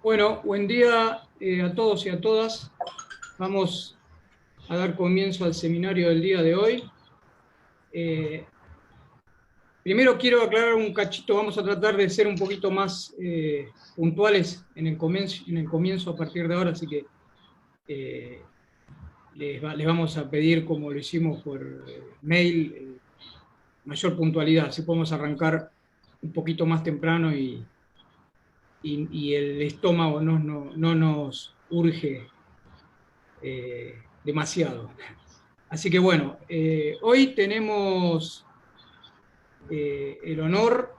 Bueno, buen día a todos y a todas. Vamos a dar comienzo al seminario del día de hoy. Eh, Primero quiero aclarar un cachito, vamos a tratar de ser un poquito más puntuales en el comienzo a partir de ahora, así que eh, les vamos a pedir, como lo hicimos por mail, mayor puntualidad, si podemos arrancar un poquito más temprano y el estómago no nos urge demasiado. Así que bueno, hoy tenemos el honor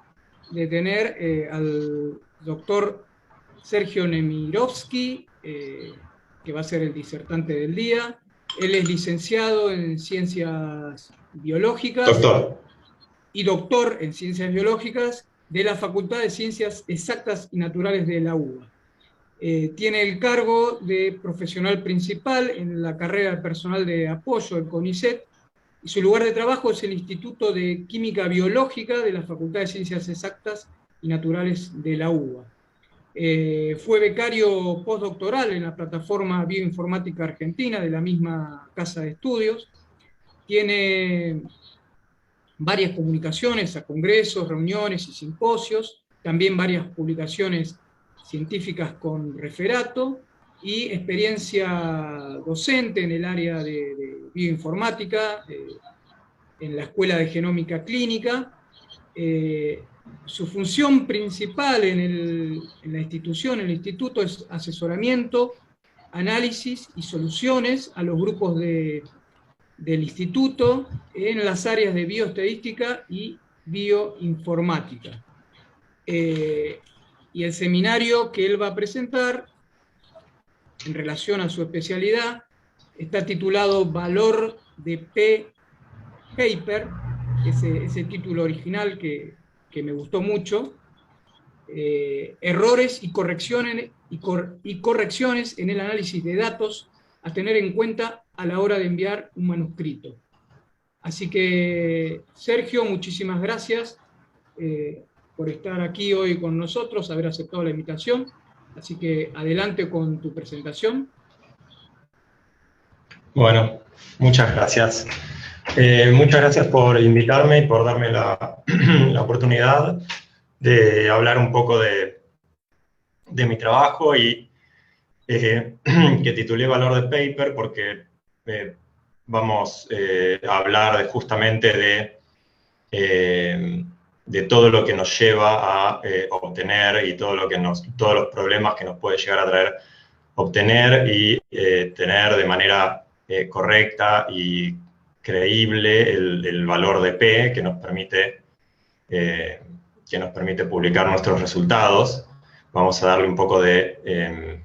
de tener al doctor Sergio Nemirovsky, que va a ser el disertante del día. Él es licenciado en Ciencias Biológicas Doctor, y doctor en Ciencias Biológicas de la Facultad de Ciencias Exactas y Naturales de la UBA. Tiene el cargo de profesional principal en la carrera de personal de apoyo del CONICET y su lugar de trabajo es el Instituto de Química Biológica de la Facultad de Ciencias Exactas y Naturales de la UBA. Fue becario postdoctoral en la plataforma Bioinformática Argentina de la misma casa de estudios. Tiene varias comunicaciones a congresos, reuniones y simposios, también varias publicaciones científicas con referato y experiencia docente en el área de bioinformática, en la Escuela de Genómica Clínica. Su función principal en la institución, en el instituto, es asesoramiento, análisis y soluciones a los grupos del instituto en las áreas de bioestadística y bioinformática. Y el seminario que él va a presentar en relación a su especialidad está titulado Valor de Paper, ese título original que me gustó mucho, errores y correcciones en el análisis de datos a tener en cuenta a la hora de enviar un manuscrito. Así que, Sergio, muchísimas gracias por estar aquí hoy con nosotros, haber aceptado la invitación. Así que adelante con tu presentación. bueno, muchas gracias. Muchas gracias por invitarme y por darme la oportunidad de hablar un poco de mi trabajo y que titulé Valor de Paper porque vamos a hablar justamente de todo lo que nos lleva a obtener y todos los problemas que nos puede llegar a traer obtener y tener de manera correcta y creíble el valor de P eh, que nos permite publicar nuestros resultados. Vamos a darle un poco de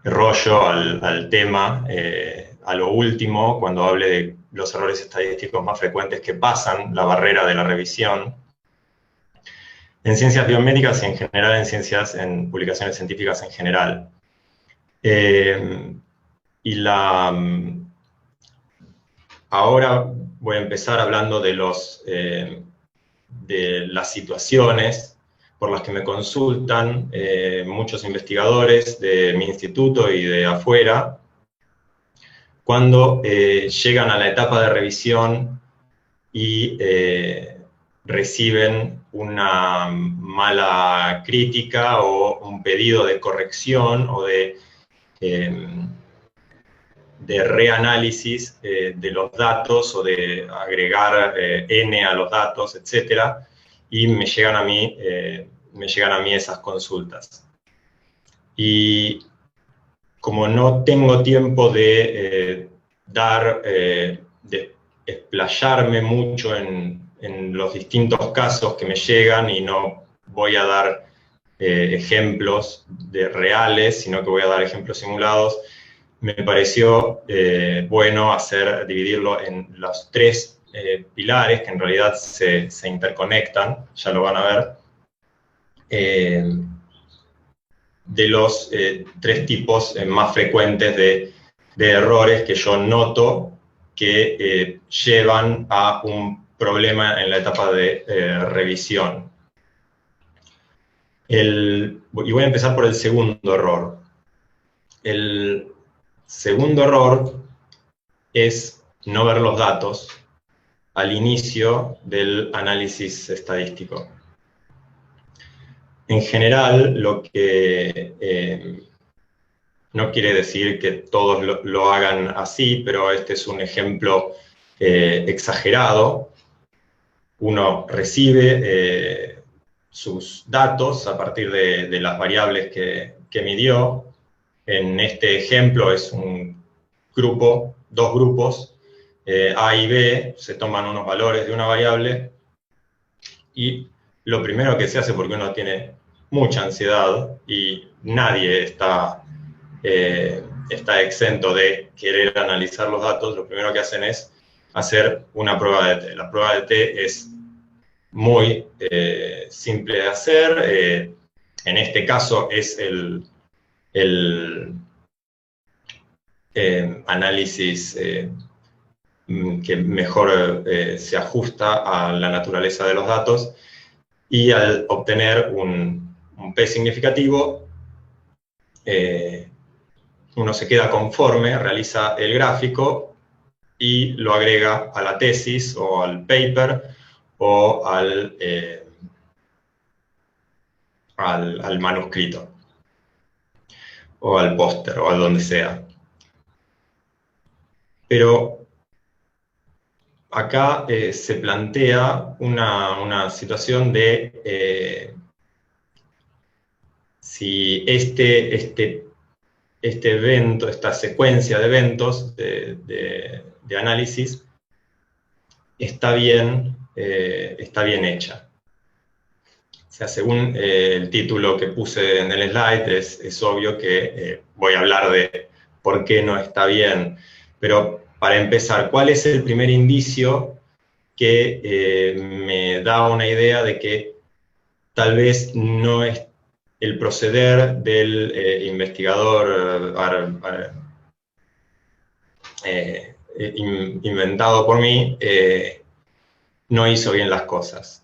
rollo al tema, a lo último, cuando hable de los errores estadísticos más frecuentes que pasan la barrera de la revisión en ciencias biomédicas y en general en publicaciones científicas en general. Y ahora voy a empezar hablando de las situaciones por las que me consultan muchos investigadores de mi instituto y de afuera, cuando llegan a la etapa de revisión y reciben una mala crítica o un pedido de corrección o de reanálisis de los datos o de agregar n a los datos, etc. Y me llegan a mí esas consultas. Y como no tengo tiempo de explayarme mucho en los distintos casos que me llegan y no voy a dar ejemplos reales, sino que voy a dar ejemplos simulados, me pareció bueno dividirlo en los tres pilares que en realidad se interconectan, ya lo van a ver, de los tres tipos más frecuentes de errores que yo noto que llevan a un problema en la etapa de revisión. Y voy a empezar por el segundo error. El segundo error es no ver los datos al inicio del análisis estadístico. En general, lo que no quiere decir que todos lo hagan así, pero este es un ejemplo exagerado. Uno recibe sus datos a partir de las variables que midió. En este ejemplo es un grupo, dos grupos, A y B, se toman unos valores de una variable y lo primero que se hace, porque uno tiene mucha ansiedad y nadie está exento de querer analizar los datos, lo primero que hacen es hacer una prueba de T. La prueba de T es muy simple de hacer, en este caso es el análisis que mejor se ajusta a la naturaleza de los datos, y al obtener un P significativo, uno se queda conforme, realiza el gráfico y lo agrega a la tesis o al paper o al manuscrito o al póster o a donde sea. Pero acá se plantea una situación de si este evento, esta secuencia de eventos de análisis está bien hecha. O sea, según el título que puse en el slide, es obvio que voy a hablar de por qué no está bien. Pero para empezar, ¿cuál es el primer indicio que me da una idea de que tal vez no es el proceder del investigador inventado por mí no hizo bien las cosas?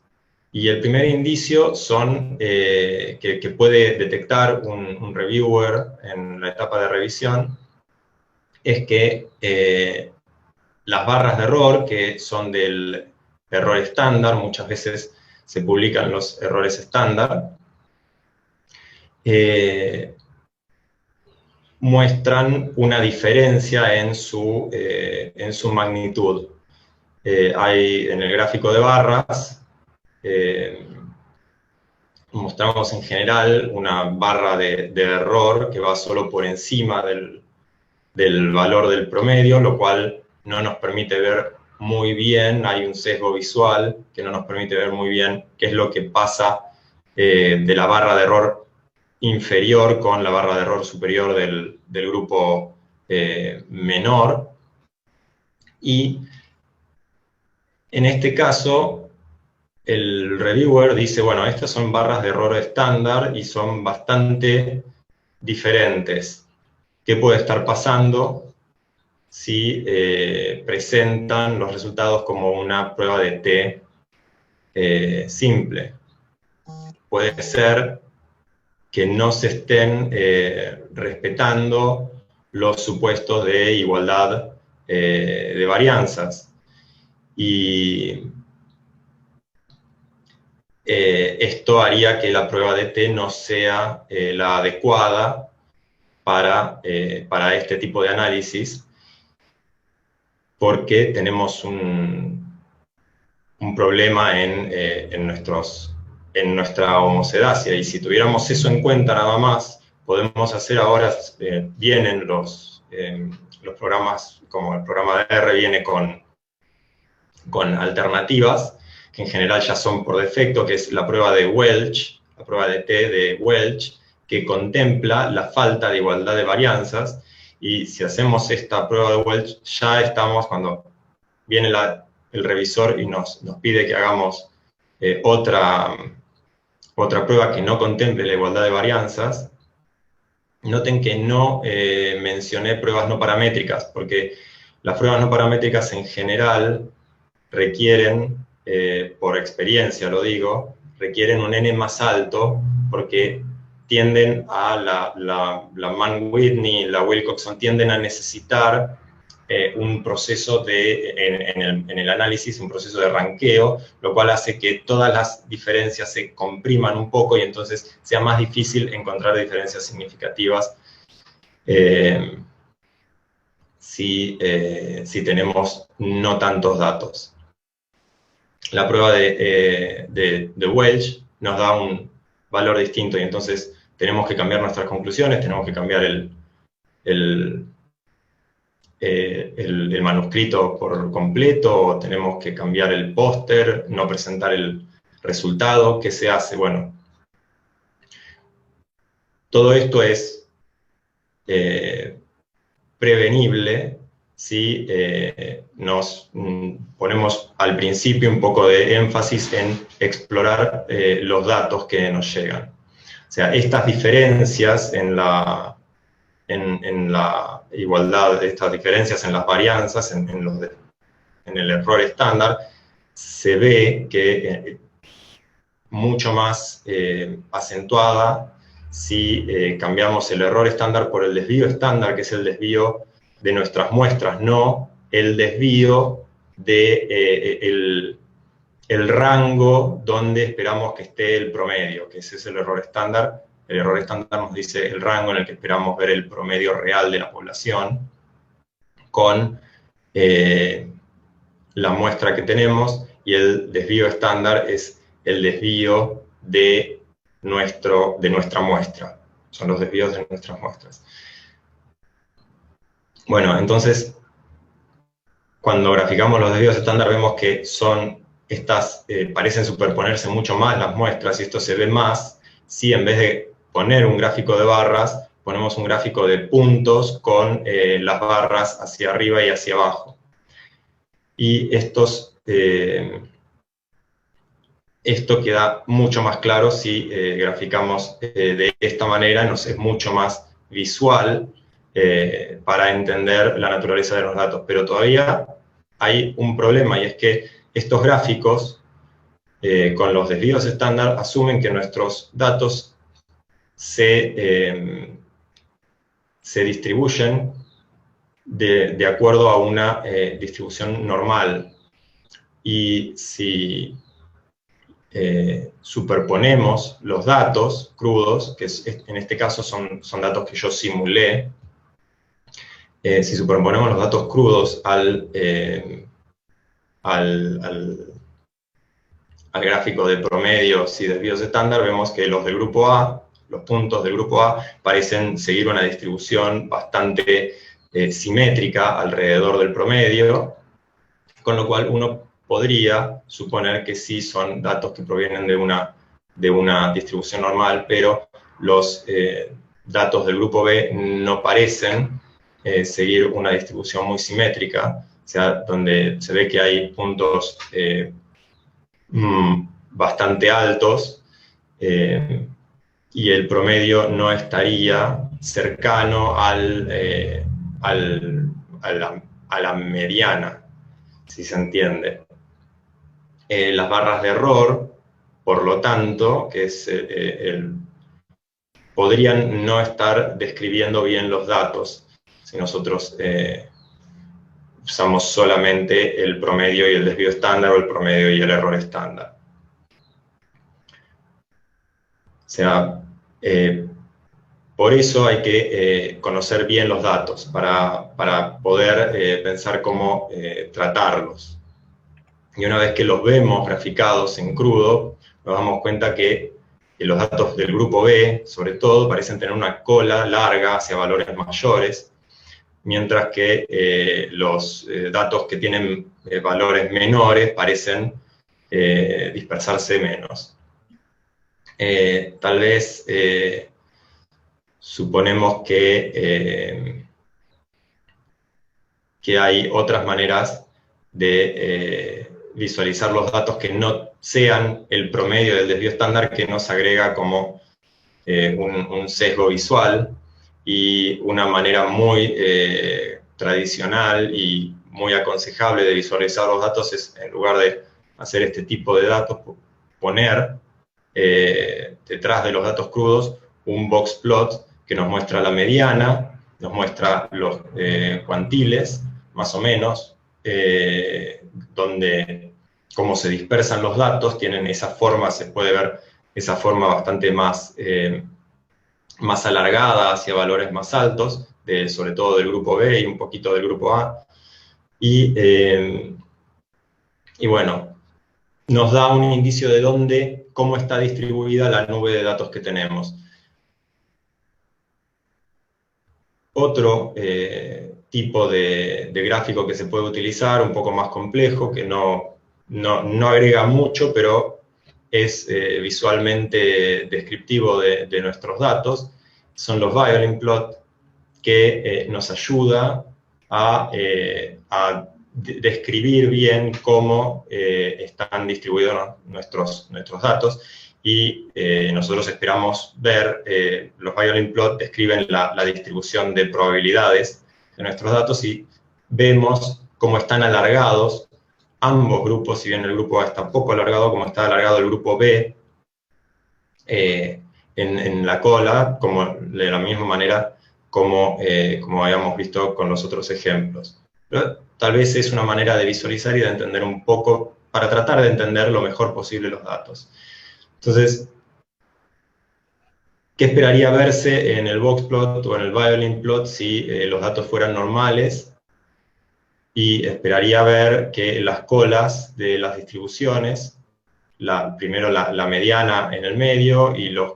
Y el primer indicio son que puede detectar un reviewer en la etapa de revisión, es que las barras de error, que son del error estándar, muchas veces se publican los errores estándar, muestran una diferencia en su magnitud. Hay en el gráfico de barras, mostramos en general una barra de error que va solo por encima del valor del promedio, lo cual no nos permite ver muy bien, hay un sesgo visual que no nos permite ver muy bien qué es lo que pasa de la barra de error inferior con la barra de error superior del grupo menor. Y en este caso, el reviewer dice, bueno, estas son barras de error estándar y son bastante diferentes. ¿Qué puede estar pasando si presentan los resultados como una prueba de T simple? Puede ser que no se estén respetando los supuestos de igualdad de varianzas. Y esto haría que la prueba de T no sea la adecuada para este tipo de análisis, porque tenemos un problema en nuestra homocedacia, y si tuviéramos eso en cuenta nada más, podemos hacer ahora, vienen los programas, como el programa de R viene con alternativas, que en general ya son por defecto, que es la prueba de Welch, la prueba de T de Welch, que contempla la falta de igualdad de varianzas, y si hacemos esta prueba de Welch, ya estamos, cuando viene el revisor y nos pide que hagamos otra prueba que no contemple la igualdad de varianzas, noten que no mencioné pruebas no paramétricas, porque las pruebas no paramétricas en general requieren, por experiencia lo digo, requieren un n más alto porque tienden a la Mann-Whitney, la Wilcoxon, tienden a necesitar un proceso en el análisis, un proceso de ranqueo, lo cual hace que todas las diferencias se compriman un poco y entonces sea más difícil encontrar diferencias significativas si tenemos no tantos datos. La prueba de Welch nos da un valor distinto y entonces tenemos que cambiar nuestras conclusiones, tenemos que cambiar el manuscrito por completo, tenemos que cambiar el póster, no presentar el resultado. ¿Qué se hace? Bueno, todo esto es prevenible si nos ponemos al principio un poco de énfasis en explorar los datos que nos llegan. O sea, estas diferencias en la igualdad, estas diferencias en las varianzas, en el error estándar, se ve que mucho más acentuada si cambiamos el error estándar por el desvío estándar, que es el desvío de nuestras muestras, no el desvío de el rango donde esperamos que esté el promedio, que ese es el error estándar. El error estándar nos dice el rango en el que esperamos ver el promedio real de la población con la muestra que tenemos, y el desvío estándar es el desvío de nuestra muestra. Son los desvíos de nuestras muestras. Bueno, entonces, cuando graficamos los desvíos estándar vemos que parecen superponerse mucho más las muestras, y esto se ve más si en vez de poner un gráfico de barras, ponemos un gráfico de puntos con las barras hacia arriba y hacia abajo. Y esto queda mucho más claro si graficamos de esta manera, nos es mucho más visual para entender la naturaleza de los datos. Pero todavía hay un problema, y es que estos gráficos, con los desvíos estándar, asumen que nuestros datos se distribuyen de acuerdo a una distribución normal. Y si superponemos los datos crudos, que en este caso son datos que yo simulé, si superponemos los datos crudos al gráfico de promedios y desvíos estándar, vemos que los puntos del grupo A parecen seguir una distribución bastante simétrica alrededor del promedio, con lo cual uno podría suponer que sí son datos que provienen de una distribución normal, pero los datos del grupo B no parecen seguir una distribución muy simétrica, o sea, donde se ve que hay puntos bastante altos, y el promedio no estaría cercano a la mediana, si se entiende. Las barras de error, por lo tanto, que es podrían no estar describiendo bien los datos si nosotros usamos solamente el promedio y el desvío estándar, o el promedio y el error estándar. O sea, por eso hay que conocer bien los datos para poder pensar cómo tratarlos. Y una vez que los vemos graficados en crudo, nos damos cuenta que los datos del grupo B, sobre todo, parecen tener una cola larga hacia valores mayores, mientras que los datos que tienen valores menores parecen dispersarse menos. Tal vez suponemos que hay otras maneras de visualizar los datos que no sean el promedio del desvío estándar, que nos agrega como un sesgo visual, y una manera muy tradicional y muy aconsejable de visualizar los datos es, en lugar de hacer este tipo de datos, poner detrás de los datos crudos un box plot que nos muestra la mediana, nos muestra los cuantiles, más o menos, donde cómo se dispersan los datos, tienen esa forma, se puede ver esa forma bastante más, más alargada hacia valores más altos, sobre todo del grupo B y un poquito del grupo A. Y bueno, nos da un indicio de cómo está distribuida la nube de datos que tenemos. Otro tipo de gráfico que se puede utilizar, un poco más complejo, que no agrega mucho, pero es visualmente descriptivo de nuestros datos, son los violin plot, que nos ayuda a describir bien cómo están distribuidos nuestros datos, y nosotros esperamos ver, los violin plot describen la distribución de probabilidades de nuestros datos, y vemos cómo están alargados ambos grupos, si bien el grupo A está poco alargado, como está alargado el grupo B en la cola, como de la misma manera como habíamos visto con los otros ejemplos. Pero tal vez es una manera de visualizar y de entender un poco, para tratar de entender lo mejor posible los datos. Entonces, ¿qué esperaría verse en el box plot o en el violin plot si los datos fueran normales? Y esperaría ver que las colas de las distribuciones, primero la mediana en el medio y los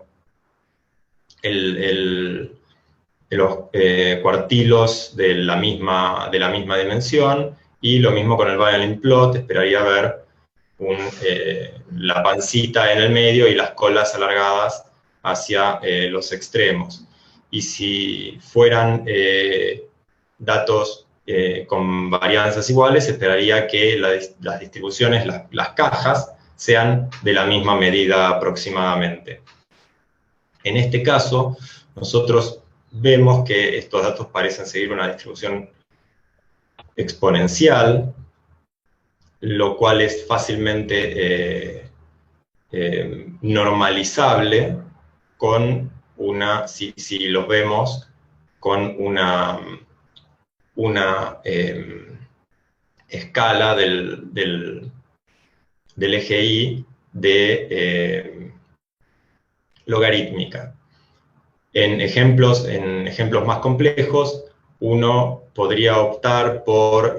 cuartilos de la misma dimensión, y lo mismo con el violin plot, esperaría ver la pancita en el medio y las colas alargadas hacia los extremos. Y si fueran datos con varianzas iguales, esperaría que las distribuciones, las cajas, sean de la misma medida aproximadamente. En este caso, nosotros vemos que estos datos parecen seguir una distribución exponencial, lo cual es fácilmente normalizable con si los vemos con una escala del eje Y de logarítmica. En ejemplos más complejos, uno podría optar por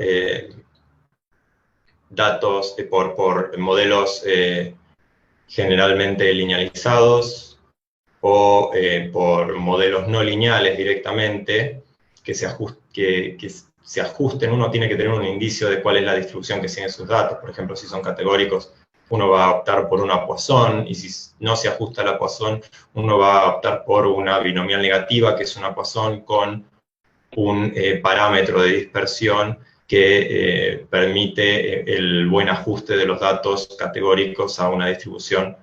por modelos generalmente linealizados, o por modelos no lineales directamente, que se ajusten. Uno tiene que tener un indicio de cuál es la distribución que siguen sus datos. Por ejemplo, si son categóricos, uno va a optar por una Poisson, y si no se ajusta a la Poisson, uno va a optar por una binomial negativa, que es una Poisson con un parámetro de dispersión que permite el buen ajuste de los datos categóricos a una distribución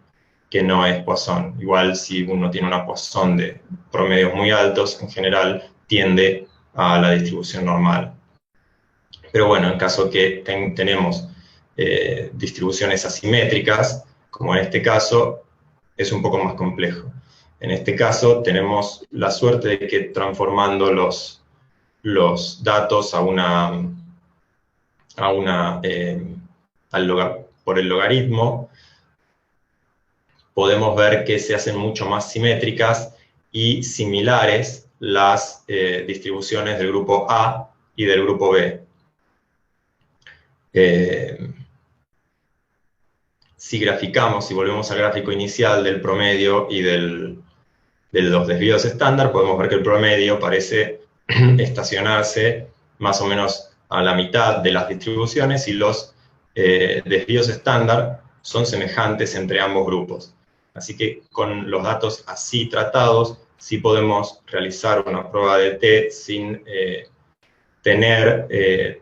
que no es Poisson. Igual, si uno tiene una Poisson de promedios muy altos, en general tiende a la distribución normal. Pero bueno, en caso que tenemos distribuciones asimétricas, como en este caso, es un poco más complejo. En este caso tenemos la suerte de que transformando los datos por el logaritmo, podemos ver que se hacen mucho más simétricas y similares las distribuciones del grupo A y del grupo B. Si graficamos, si volvemos al gráfico inicial del promedio y de los desvíos estándar, podemos ver que el promedio parece estacionarse más o menos a la mitad de las distribuciones, y los desvíos estándar son semejantes entre ambos grupos. Así que con los datos así tratados, sí podemos realizar una prueba de T sin tener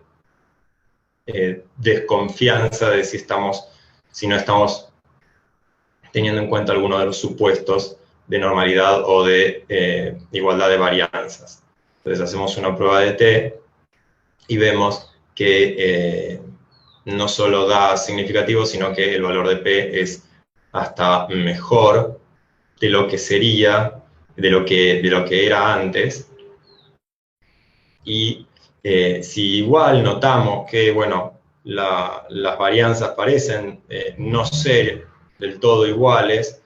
desconfianza de si no estamos teniendo en cuenta alguno de los supuestos de normalidad o de igualdad de varianzas. Entonces hacemos una prueba de T y vemos que no solo da significativo, sino que el valor de P es hasta mejor de lo que sería, de lo que era antes. Y si igual notamos que, bueno, las varianzas parecen no ser del todo iguales,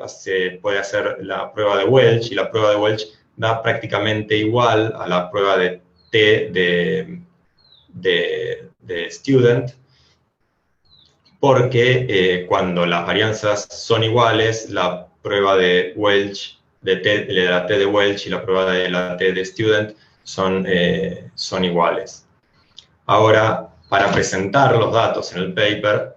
se puede hacer la prueba de Welch, y la prueba de Welch da prácticamente igual a la prueba de T de student, porque cuando las varianzas son iguales, la prueba de Welch, de la T de Welch y la prueba de la T de student son iguales. Ahora, para presentar los datos en el paper,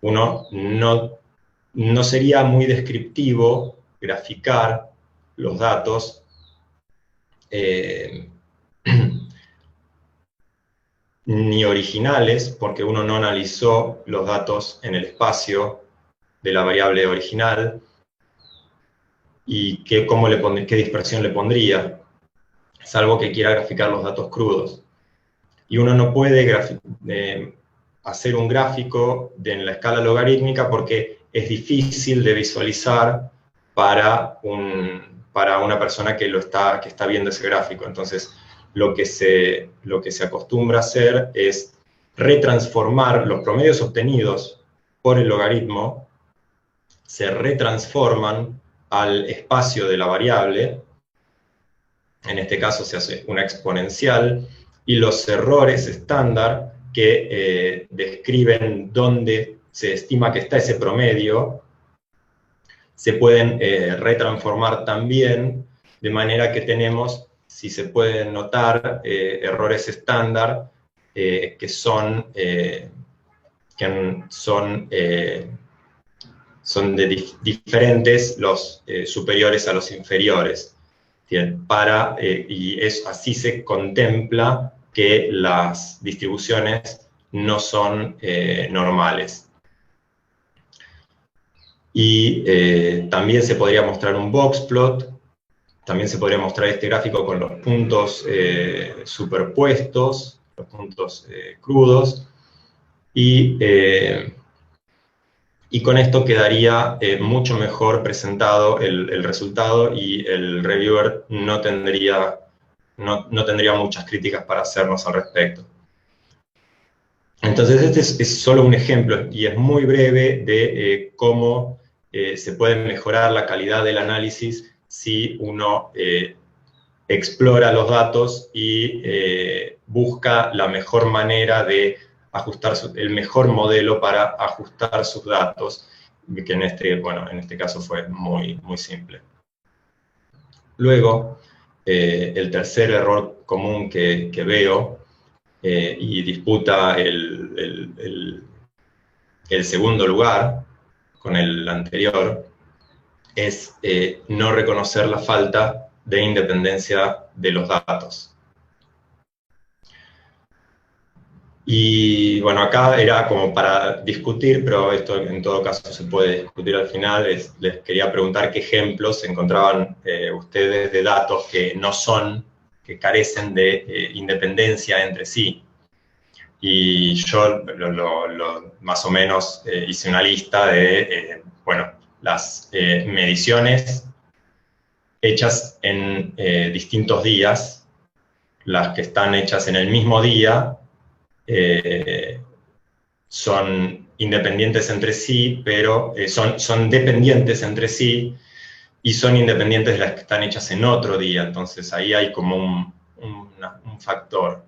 uno no sería muy descriptivo graficar los datos ni originales, porque uno no analizó los datos en el espacio de la variable original, y qué dispersión le pondría, salvo que quiera graficar los datos crudos. Y uno no puede hacer un gráfico en la escala logarítmica porque es difícil de visualizar para una persona que está viendo ese gráfico. Entonces, lo que se acostumbra a hacer es retransformar los promedios obtenidos por el logaritmo, se retransforman al espacio de la variable. En este caso se hace una exponencial, y los errores estándar que describen dónde se estima que está ese promedio se pueden retransformar también, de manera que tenemos, si se pueden notar, errores estándar que son diferentes, los superiores a los inferiores. Bien, y así se contempla que las distribuciones no son normales. Y también se podría mostrar un boxplot, también se podría mostrar este gráfico con los puntos superpuestos, los puntos crudos, y con esto quedaría mucho mejor presentado el resultado, y el reviewer no tendría muchas críticas para hacernos al respecto. Entonces este es solo un ejemplo, y es muy breve, de cómo se puede mejorar la calidad del análisis si uno explora los datos y busca la mejor manera de ajustar el mejor modelo para ajustar sus datos, que en este caso fue muy, muy simple. Luego, el tercer error común que veo, y disputa el segundo lugar con el anterior, es no reconocer la falta de independencia de los datos. Y bueno, acá era como para discutir, pero esto en todo caso se puede discutir al final. Les quería preguntar qué ejemplos encontraban ustedes de datos que carecen de independencia entre sí. Y yo más o menos hice una lista de las mediciones hechas en distintos días, las que están hechas en el mismo día, son independientes entre sí, pero son dependientes entre sí, y son independientes de las que están hechas en otro día. Entonces ahí hay como un factor.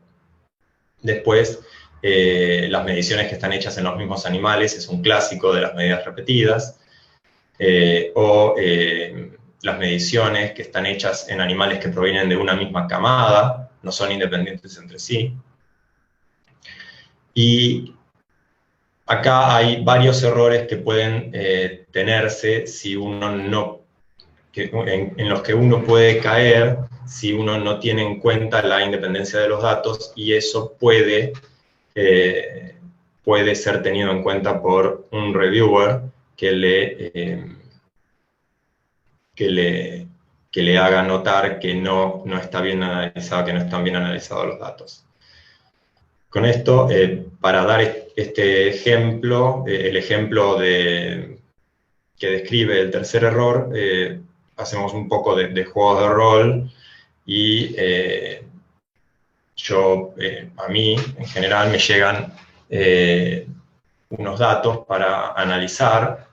Después, las mediciones que están hechas en los mismos animales es un clásico de las medidas repetidas, o las mediciones que están hechas en animales que provienen de una misma camada, no son independientes entre sí. Y acá hay varios errores que pueden tenerse si uno en los que uno puede caer si uno no tiene en cuenta la independencia de los datos, y eso puede ser tenido en cuenta por un reviewer que le haga notar que no está bien analizado, que no están bien analizados los datos. Con esto, para dar este ejemplo, el ejemplo de que describe el tercer error, hacemos un poco de juegos de rol y a mí, en general, me llegan unos datos para analizar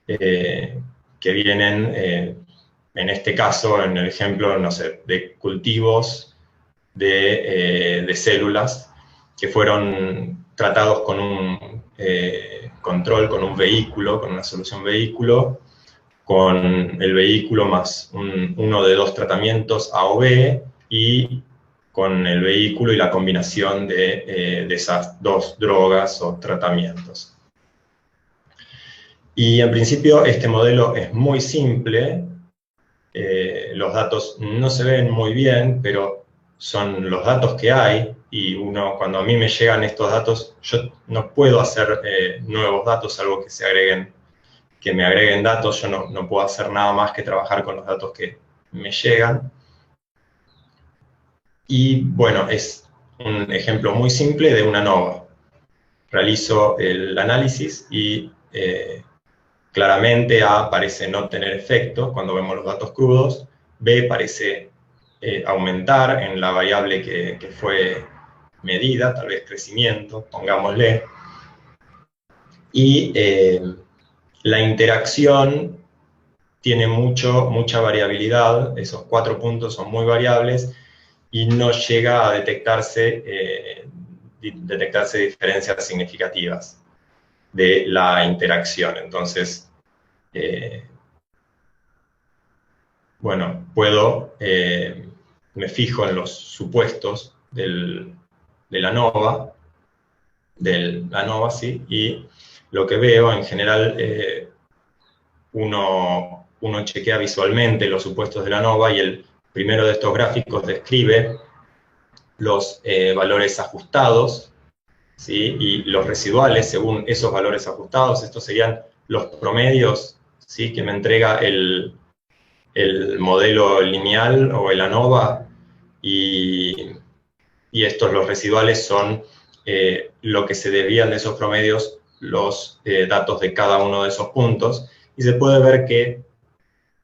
que vienen, en este caso, en el ejemplo, no sé, de cultivos de células que fueron tratados con un control, con un vehículo, con una solución vehículo, con el vehículo más uno de dos tratamientos A o B, y con el vehículo y la combinación de esas dos drogas o tratamientos. Y en principio este modelo es muy simple, los datos no se ven muy bien, pero son los datos que hay, y cuando a mí me llegan estos datos, yo no puedo hacer nuevos datos, salvo que me agreguen datos. Yo no puedo hacer nada más que trabajar con los datos que me llegan. Y bueno, es un ejemplo muy simple de una ANOVA. Realizo el análisis y claramente A parece no tener efecto cuando vemos los datos crudos, B parece aumentar en la variable que fue medida, tal vez crecimiento, pongámosle, y la interacción tiene mucha variabilidad, esos 4 puntos son muy variables, y no llega a detectarse diferencias significativas de la interacción. Entonces, bueno, me fijo en los supuestos de la ANOVA, sí, y lo que veo en general, uno chequea visualmente los supuestos de la ANOVA, y el primero de estos gráficos describe los valores ajustados, ¿sí? Y los residuales según esos valores ajustados. Estos serían los promedios, ¿sí?, que me entrega el modelo lineal o el ANOVA, y los residuales son lo que se desvían de esos promedios, los datos de cada uno de esos puntos, y se puede ver que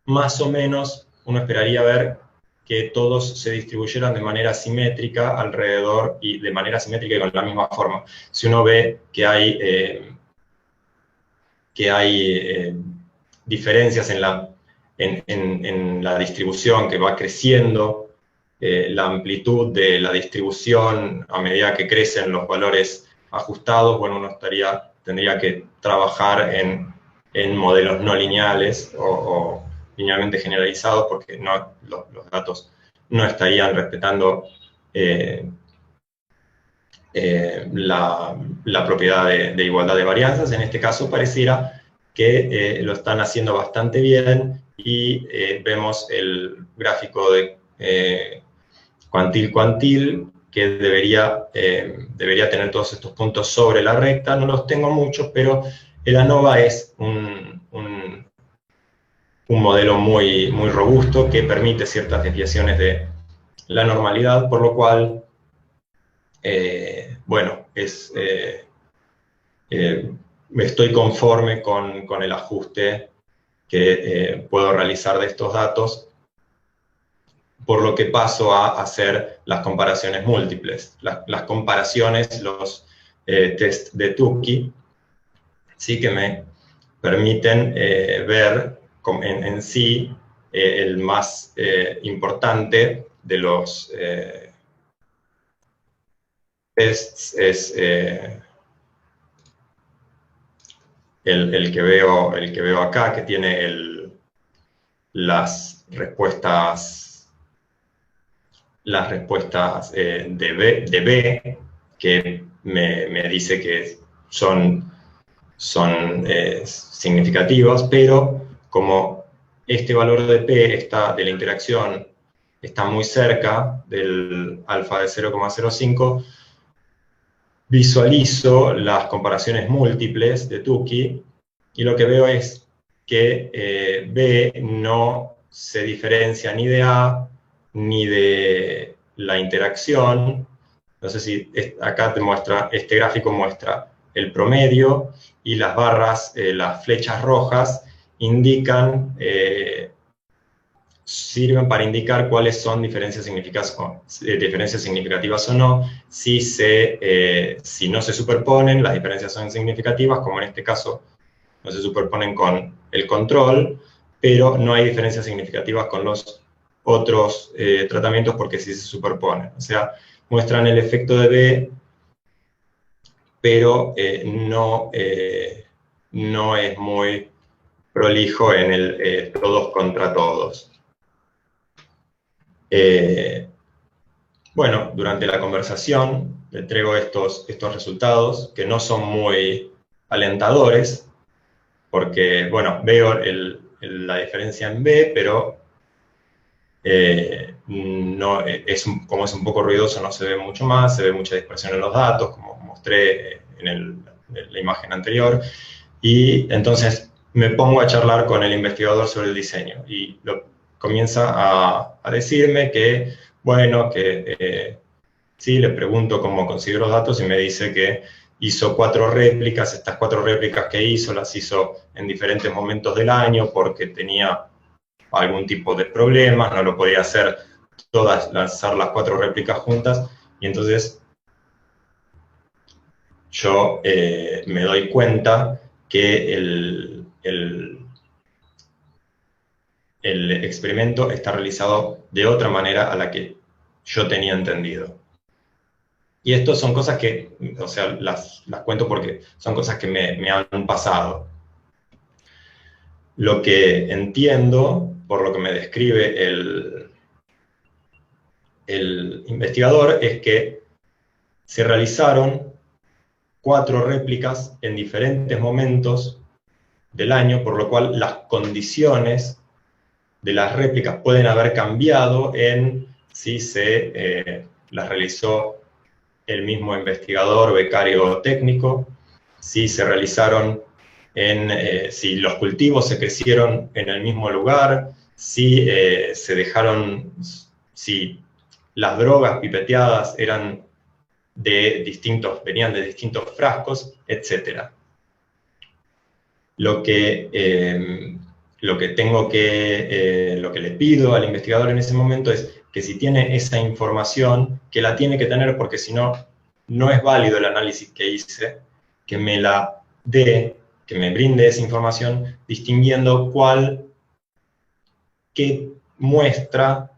más o menos uno esperaría ver que todos se distribuyeran de manera simétrica alrededor, y de manera simétrica y con la misma forma. Si uno ve que hay diferencias en la distribución, que va creciendo la amplitud de la distribución a medida que crecen los valores ajustados, bueno, uno tendría que trabajar en modelos no lineales o linealmente generalizados, porque los datos no estarían respetando la propiedad de igualdad de varianzas. En este caso pareciera que lo están haciendo bastante bien, y vemos el gráfico de cuantil, que debería tener todos estos puntos sobre la recta. No los tengo muchos, pero el ANOVA es un modelo muy robusto, que permite ciertas desviaciones de la normalidad, por lo cual, bueno, estoy conforme con el ajuste que puedo realizar de estos datos, por lo que paso a hacer las comparaciones múltiples. Las comparaciones, los test de Tukey, sí que me permiten ver en sí el más importante de los tests es el que veo acá, que tiene las respuestas de B, que me dice que son significativas, pero como este valor de P de la interacción está muy cerca del alfa de 0,05, visualizo las comparaciones múltiples de Tukey, y lo que veo es que B no se diferencia ni de A ni de la interacción. No sé si acá este gráfico muestra el promedio y las barras, las flechas rojas, sirven para indicar cuáles son diferencias significativas o no. Si no se superponen, las diferencias son significativas, como en este caso no se superponen con el control, pero no hay diferencias significativas con los otros tratamientos porque sí se superponen. O sea, muestran el efecto de B, pero no es muy prolijo en el todos contra todos. Bueno, durante la conversación le traigo estos resultados que no son muy alentadores, porque, bueno, veo la diferencia en B, pero no, como es un poco ruidoso no se ve mucho más, se ve mucha dispersión en los datos, como mostré en la imagen anterior, y entonces me pongo a charlar con el investigador sobre el diseño, y comienza a decirme que, bueno, que sí, le pregunto cómo considero datos y me dice que hizo 4 réplicas, estas 4 réplicas que hizo las hizo en diferentes momentos del año porque tenía algún tipo de problema, no lo podía hacer lanzar las 4 réplicas juntas, y entonces yo me doy cuenta que el experimento está realizado de otra manera a la que yo tenía entendido. Y esto son cosas que, o sea, las cuento porque son cosas que me han pasado. Lo que entiendo, por lo que me describe el investigador, es que se realizaron 4 réplicas en diferentes momentos del año, por lo cual las condiciones de las réplicas pueden haber cambiado en si se las realizó el mismo investigador, becario o técnico, si se realizaron si los cultivos se crecieron en el mismo lugar, si las drogas pipeteadas venían de distintos frascos, etc. Lo que le pido al investigador en ese momento es que si tiene esa información, que la tiene que tener porque si no, no es válido el análisis que hice, que me la dé, que me brinde esa información distinguiendo qué muestra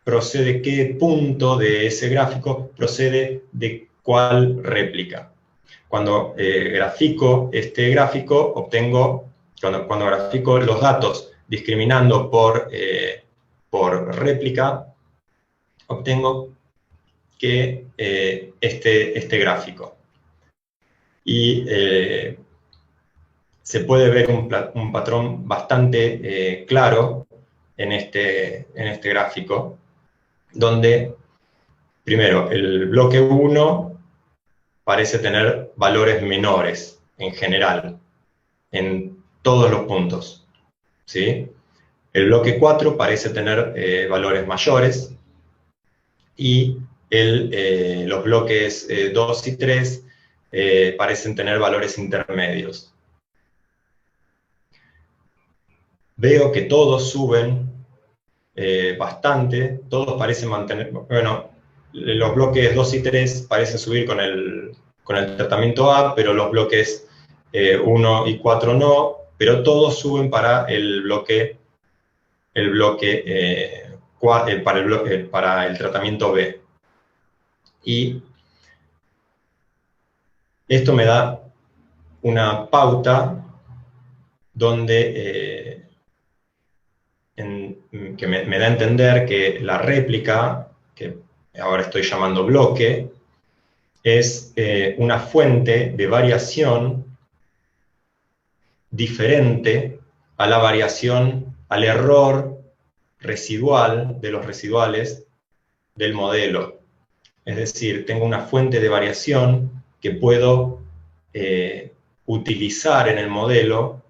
procede, qué punto de ese gráfico procede de cuál réplica. Cuando grafico este gráfico, cuando grafico los datos discriminando por réplica, obtengo que este gráfico. Y se puede ver un patrón bastante claro en este gráfico, donde, primero, el bloque 1 parece tener valores menores en general, en todos los puntos, ¿sí? El bloque 4 parece tener valores mayores, y los bloques 2 y 3 parecen tener valores intermedios. Veo que todos suben bastante, todos parecen mantener, bueno, los bloques 2 y 3 parecen subir con el tratamiento A, pero los bloques 1 y 4 no, pero todos suben para para el tratamiento B. Y esto me da una pauta donde que me da a entender que la réplica, que ahora estoy llamando bloque, es una fuente de variación diferente a la variación, al error residual de los residuales del modelo. Es decir, tengo una fuente de variación que puedo utilizar en el modelo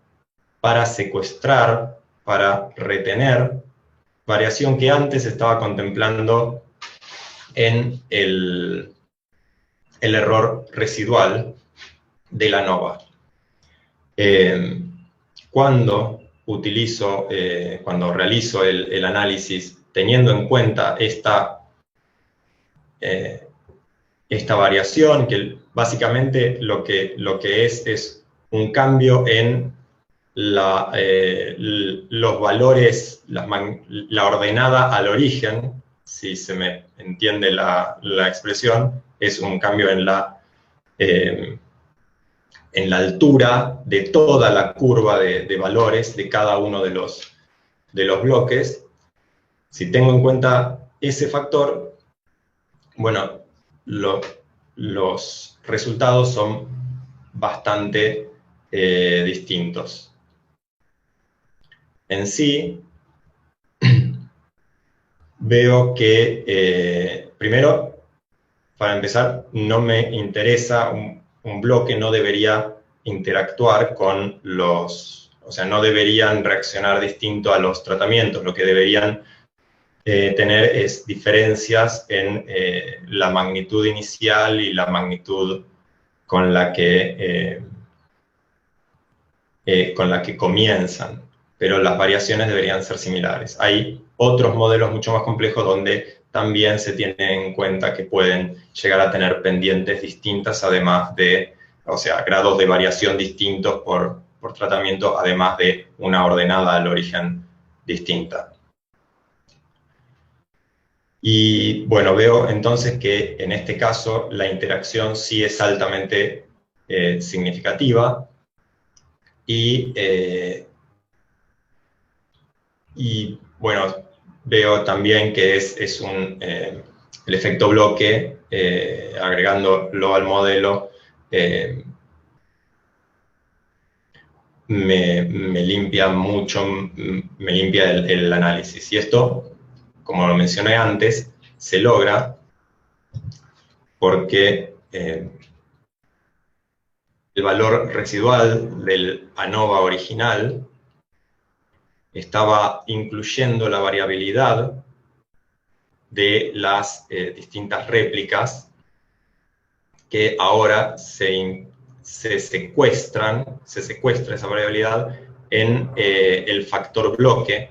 para secuestrar, para retener variación que antes estaba contemplando en el error residual de la ANOVA. cuando cuando realizo el análisis teniendo en cuenta esta variación, que básicamente lo que es un cambio en los valores, la ordenada al origen, si se me entiende la expresión, es un cambio en la altura de toda la curva de valores de cada uno de los bloques. Si tengo en cuenta ese factor, bueno, los resultados son bastante distintos. En sí, veo que, primero, para empezar, no me interesa, un bloque no debería interactuar con o sea, no deberían reaccionar distinto a los tratamientos, lo que deberían tener es diferencias en la magnitud inicial y la magnitud con la que comienzan, pero las variaciones deberían ser similares. Hay otros modelos mucho más complejos donde también se tiene en cuenta que pueden llegar a tener pendientes distintas, además de, o sea, grados de variación distintos por tratamiento, además de una ordenada al origen distinta. Y bueno, veo entonces que en este caso la interacción sí es altamente significativa y bueno, veo también que es el efecto bloque, agregándolo al modelo, me limpia mucho, me limpia el análisis. Y esto, como lo mencioné antes, se logra porque el valor residual del ANOVA original estaba incluyendo la variabilidad de las distintas réplicas que ahora se secuestra esa variabilidad en el factor bloque,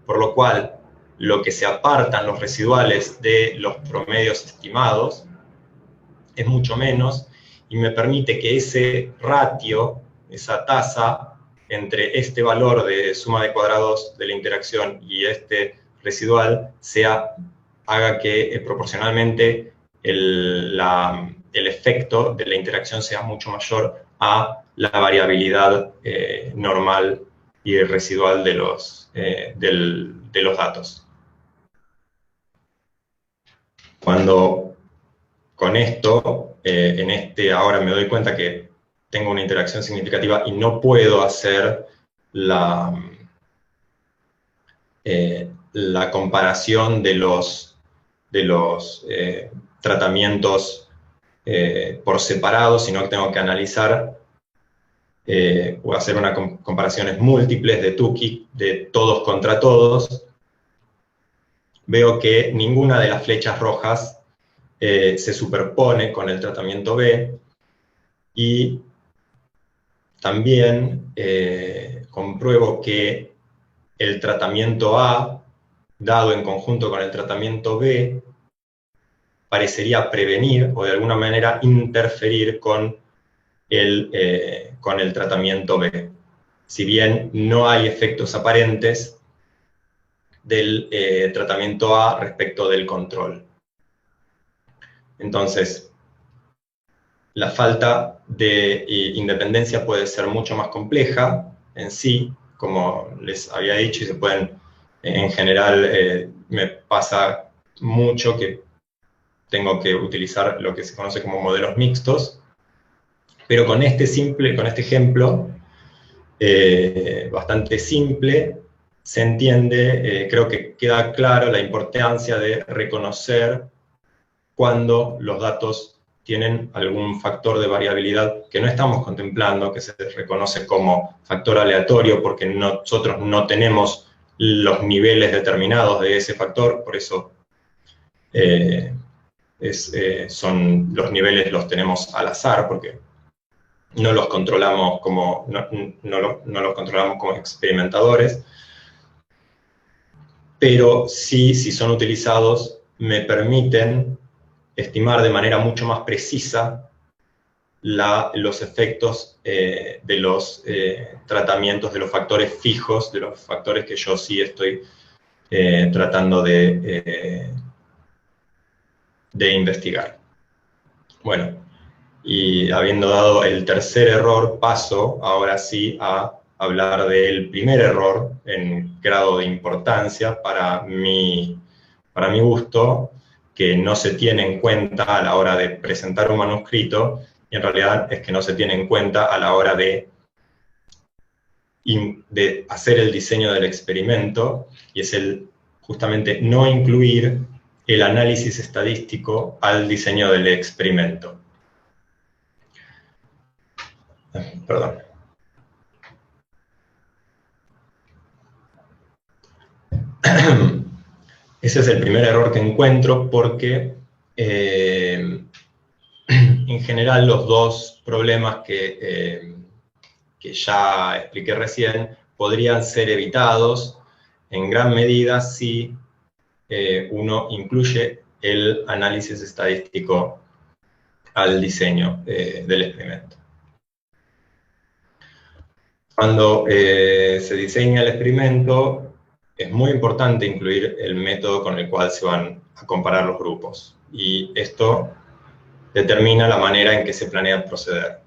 por lo cual lo que se apartan los residuales de los promedios estimados es mucho menos y me permite que ese ratio, esa tasa entre este valor de suma de cuadrados de la interacción y este residual haga que proporcionalmente el efecto de la interacción sea mucho mayor a la variabilidad normal y residual de los datos. Cuando con esto, ahora me doy cuenta que tengo una interacción significativa y no puedo hacer la comparación de los tratamientos por separado, sino que tengo que analizar o hacer comparaciones múltiples de Tukey, de todos contra todos. Veo que ninguna de las flechas rojas se superpone con el tratamiento B, y también compruebo que el tratamiento A, dado en conjunto con el tratamiento B, parecería prevenir o de alguna manera interferir con el tratamiento B. Si bien no hay efectos aparentes del tratamiento A respecto del control. Entonces, la falta de independencia puede ser mucho más compleja en sí, como les había dicho, y se pueden, en general, me pasa mucho que tengo que utilizar lo que se conoce como modelos mixtos, pero con este ejemplo, bastante simple, se entiende, creo que queda claro la importancia de reconocer cuando los datos tienen algún factor de variabilidad que no estamos contemplando, que se reconoce como factor aleatorio, porque nosotros no tenemos los niveles determinados de ese factor, por eso los niveles los tenemos al azar, porque no los controlamos como, no los controlamos como experimentadores, pero sí, si son utilizados, me permiten estimar de manera mucho más precisa los efectos de los tratamientos, de los factores fijos, de los factores que yo sí estoy tratando de investigar. Bueno, y habiendo dado el tercer error, paso ahora sí a hablar del primer error en grado de importancia para mi gusto, que no se tiene en cuenta a la hora de presentar un manuscrito, y en realidad es que no se tiene en cuenta a la hora de hacer el diseño del experimento, y es justamente no incluir el análisis estadístico al diseño del experimento. Perdón. Ese es el primer error que encuentro porque en general los dos problemas que ya expliqué recién podrían ser evitados en gran medida si uno incluye el análisis estadístico al diseño del experimento. Cuando se diseña el experimento, es muy importante incluir el método con el cual se van a comparar los grupos. Y esto determina la manera en que se planea proceder.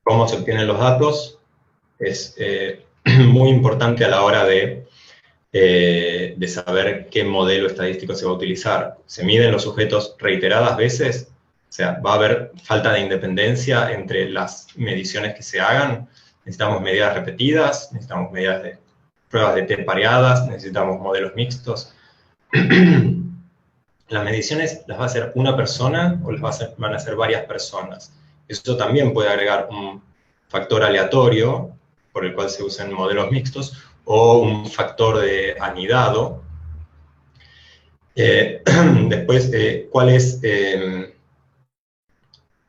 Cómo se obtienen los datos es muy importante a la hora de saber qué modelo estadístico se va a utilizar. Se miden los sujetos reiteradas veces, o sea, va a haber falta de independencia entre las mediciones que se hagan. Necesitamos medidas repetidas, necesitamos medidas de pruebas de T pareadas, necesitamos modelos mixtos. Las mediciones las va a hacer una persona o van a ser varias personas. Eso también puede agregar un factor aleatorio por el cual se usan modelos mixtos o un factor de anidado. Después, ¿cuál es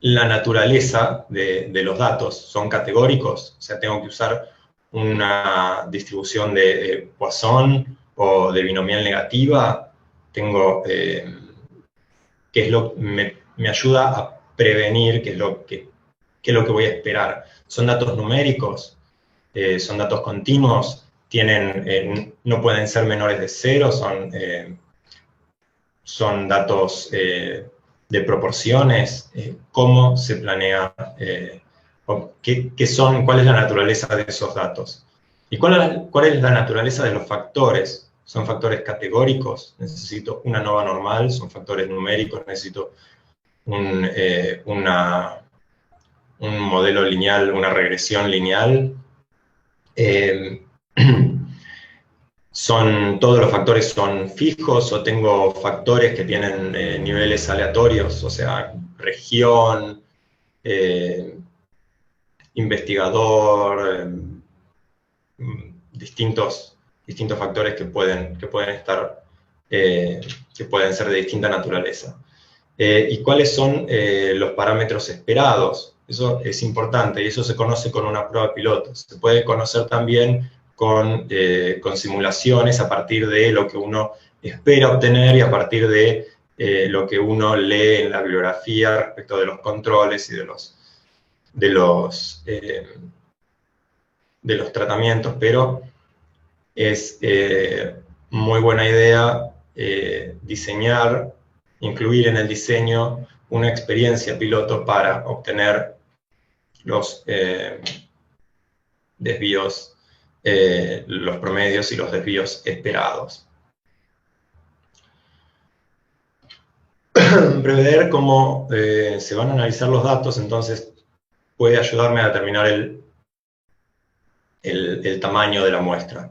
la naturaleza de los datos? ¿Son categóricos? O sea, tengo que usar una distribución de Poisson o de binomial negativa. Tengo, que es lo que me ayuda a prevenir qué es lo que voy a esperar. ¿Son datos numéricos? ¿Son datos continuos? No pueden ser menores de 0, son datos de proporciones. ¿Cómo se planea? ¿Cuál es la naturaleza de esos datos? ¿Y cuál es la naturaleza de los factores? ¿Son factores categóricos? ¿Necesito una nova normal? ¿Son factores numéricos? ¿Necesito un modelo lineal, una regresión lineal? ¿Todos los factores son fijos o tengo factores que tienen niveles aleatorios? O sea, región, investigador, distintos factores que pueden estar, que pueden ser de distinta naturaleza. ¿Y cuáles son los parámetros esperados? Eso es importante y eso se conoce con una prueba piloto. Se puede conocer también con simulaciones a partir de lo que uno espera obtener y a partir de lo que uno lee en la bibliografía respecto de los controles y de los tratamientos, pero es muy buena idea incluir en el diseño una experiencia piloto para obtener los desvíos, los promedios y los desvíos esperados. Prever cómo se van a analizar los datos, entonces, puede ayudarme a determinar el tamaño de la muestra.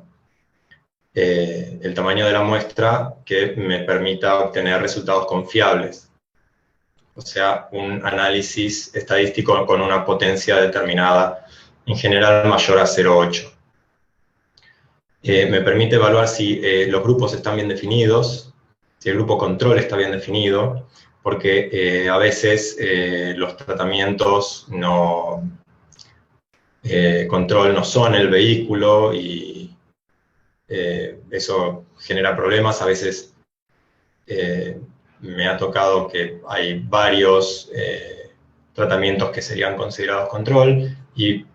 El tamaño de la muestra que me permita obtener resultados confiables. O sea, un análisis estadístico con una potencia determinada, en general mayor a 0,8. Me permite evaluar si los grupos están bien definidos, si el grupo control está bien definido, porque a veces los tratamientos control no son el vehículo y eso genera problemas. A veces me ha tocado que hay varios tratamientos que serían considerados control, y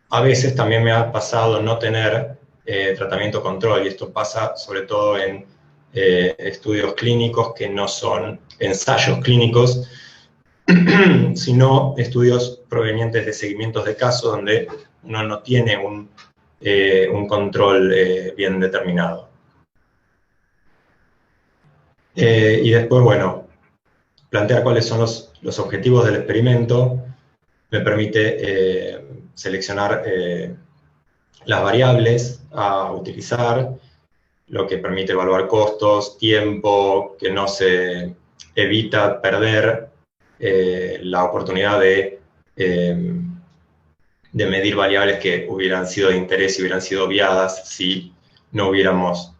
a veces también me ha pasado no tener tratamiento control, y esto pasa sobre todo en estudios clínicos que no son ensayos clínicos, sino estudios provenientes de seguimientos de casos donde uno no tiene un control bien determinado. Y después, bueno, plantear cuáles son los objetivos del experimento me permite seleccionar las variables a utilizar, lo que permite evaluar costos, tiempo, que no se evita perder la oportunidad de medir variables que hubieran sido de interés y hubieran sido obviadas si no hubiéramos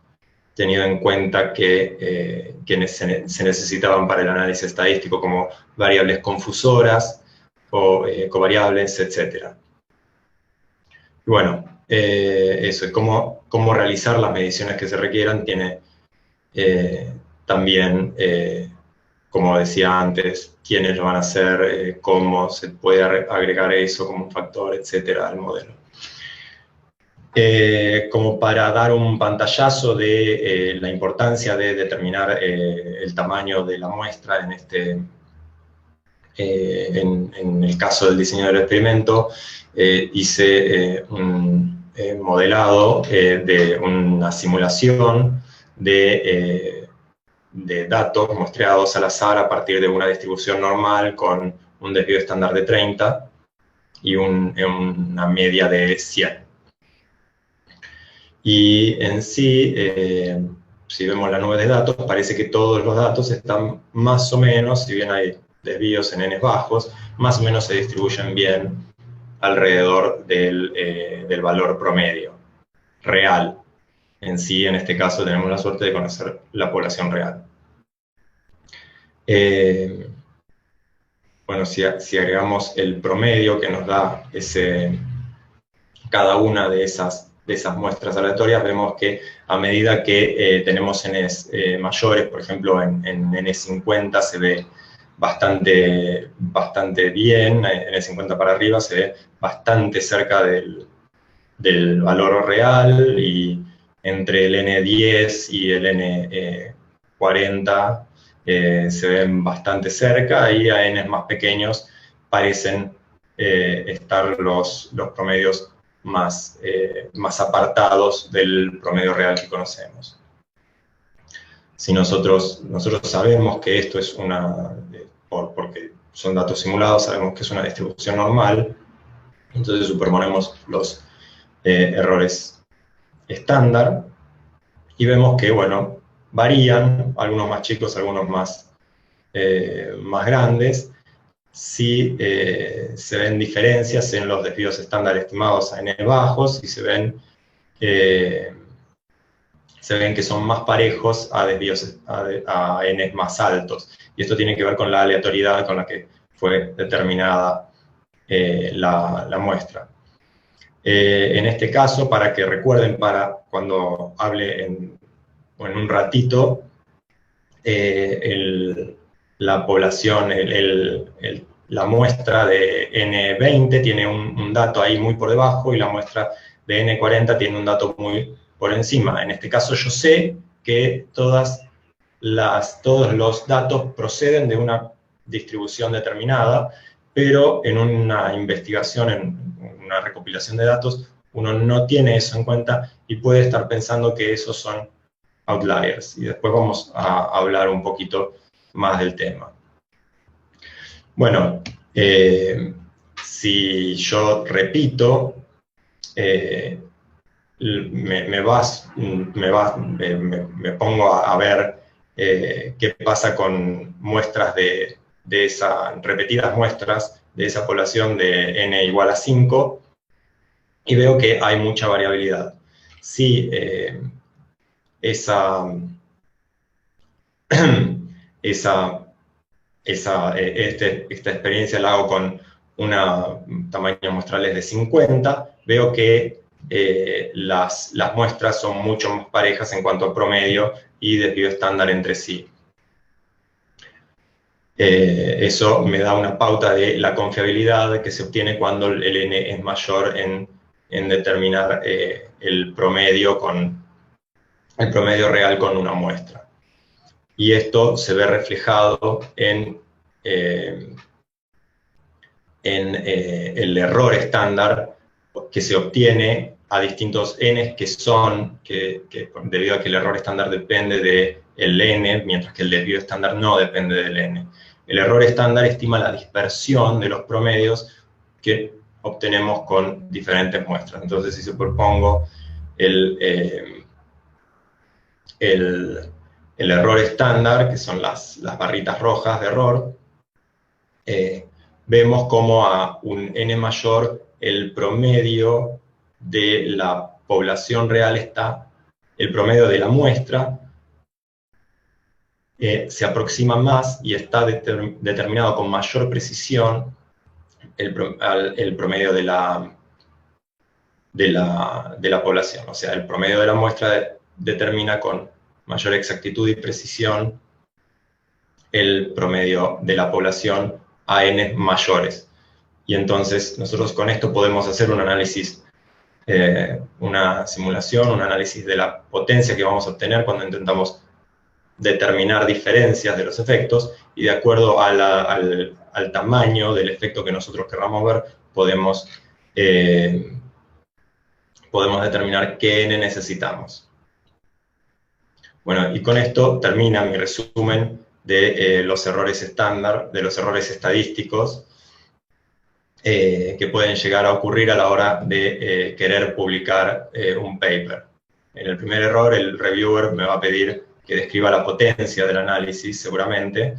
tenido en cuenta que se necesitaban para el análisis estadístico, como variables confusoras o covariables, etc. Y bueno, eso, y cómo realizar las mediciones que se requieran tiene también, como decía antes, quiénes lo van a hacer, cómo se puede agregar eso como un factor, etcétera, al modelo. Como para dar un pantallazo de la importancia de determinar el tamaño de la muestra en el caso del diseño del experimento, hice un modelado de una simulación de datos muestreados al azar a partir de una distribución normal con un desvío estándar de 30 y una media de 100. Y en sí, si vemos la nube de datos, parece que todos los datos están más o menos, si bien hay desvíos en n bajos, más o menos se distribuyen bien alrededor del valor promedio real. En sí, en este caso, tenemos la suerte de conocer la población real. Bueno, si agregamos el promedio que nos da cada una de esas muestras aleatorias, vemos que a medida que tenemos Ns mayores, por ejemplo en N50 se ve bastante bien, N50 para arriba se ve bastante cerca del valor real, y entre el N10 y el N40 se ven bastante cerca, y a Ns más pequeños parecen estar los promedios más apartados del promedio real que conocemos. Si nosotros sabemos que esto es porque son datos simulados, sabemos que es una distribución normal, entonces superponemos los errores estándar y vemos que, bueno, varían, algunos más chicos, algunos más grandes. Sí se ven diferencias en los desvíos estándar estimados a n bajos, y se ven que son más parejos a desvíos a n más altos. Y esto tiene que ver con la aleatoriedad con la que fue determinada la muestra. En este caso, para que recuerden para cuando hable en un ratito, la población, la muestra de N20 tiene un dato ahí muy por debajo, y la muestra de N40 tiene un dato muy por encima. En este caso yo sé que todos los datos proceden de una distribución determinada, pero en una investigación, en una recopilación de datos, uno no tiene eso en cuenta y puede estar pensando que esos son outliers. Y después vamos a hablar un poquito más del tema. Bueno, si yo repito, me pongo a ver qué pasa con muestras repetidas muestras de esa población de n igual a 5, y veo que hay mucha variabilidad. Si esa esta experiencia la hago con tamaños muestrales de 50, veo que las muestras son mucho más parejas en cuanto a promedio y desvío estándar entre sí. Eso me da una pauta de la confiabilidad que se obtiene cuando el N es mayor en determinar el promedio real con una muestra. Y esto se ve reflejado en el error estándar que se obtiene a distintos N debido a que el error estándar depende del N, mientras que el desvío estándar no depende del N. El error estándar estima la dispersión de los promedios que obtenemos con diferentes muestras. Entonces, si superpongo el error estándar, que son las barritas rojas de error, vemos como a un N mayor el promedio de la población real el promedio de la muestra se aproxima más y está determinado con mayor precisión el promedio de la población. O sea, el promedio de la muestra determina con mayor exactitud y precisión el promedio de la población a N mayores. Y entonces nosotros con esto podemos hacer un análisis, una simulación, un análisis de la potencia que vamos a obtener cuando intentamos determinar diferencias de los efectos, y de acuerdo al tamaño del efecto que nosotros querramos ver, podemos determinar qué N necesitamos. Bueno, y con esto termina mi resumen de los errores estándar, de los errores estadísticos que pueden llegar a ocurrir a la hora de querer publicar un paper. En el primer error, el reviewer me va a pedir que describa la potencia del análisis, seguramente.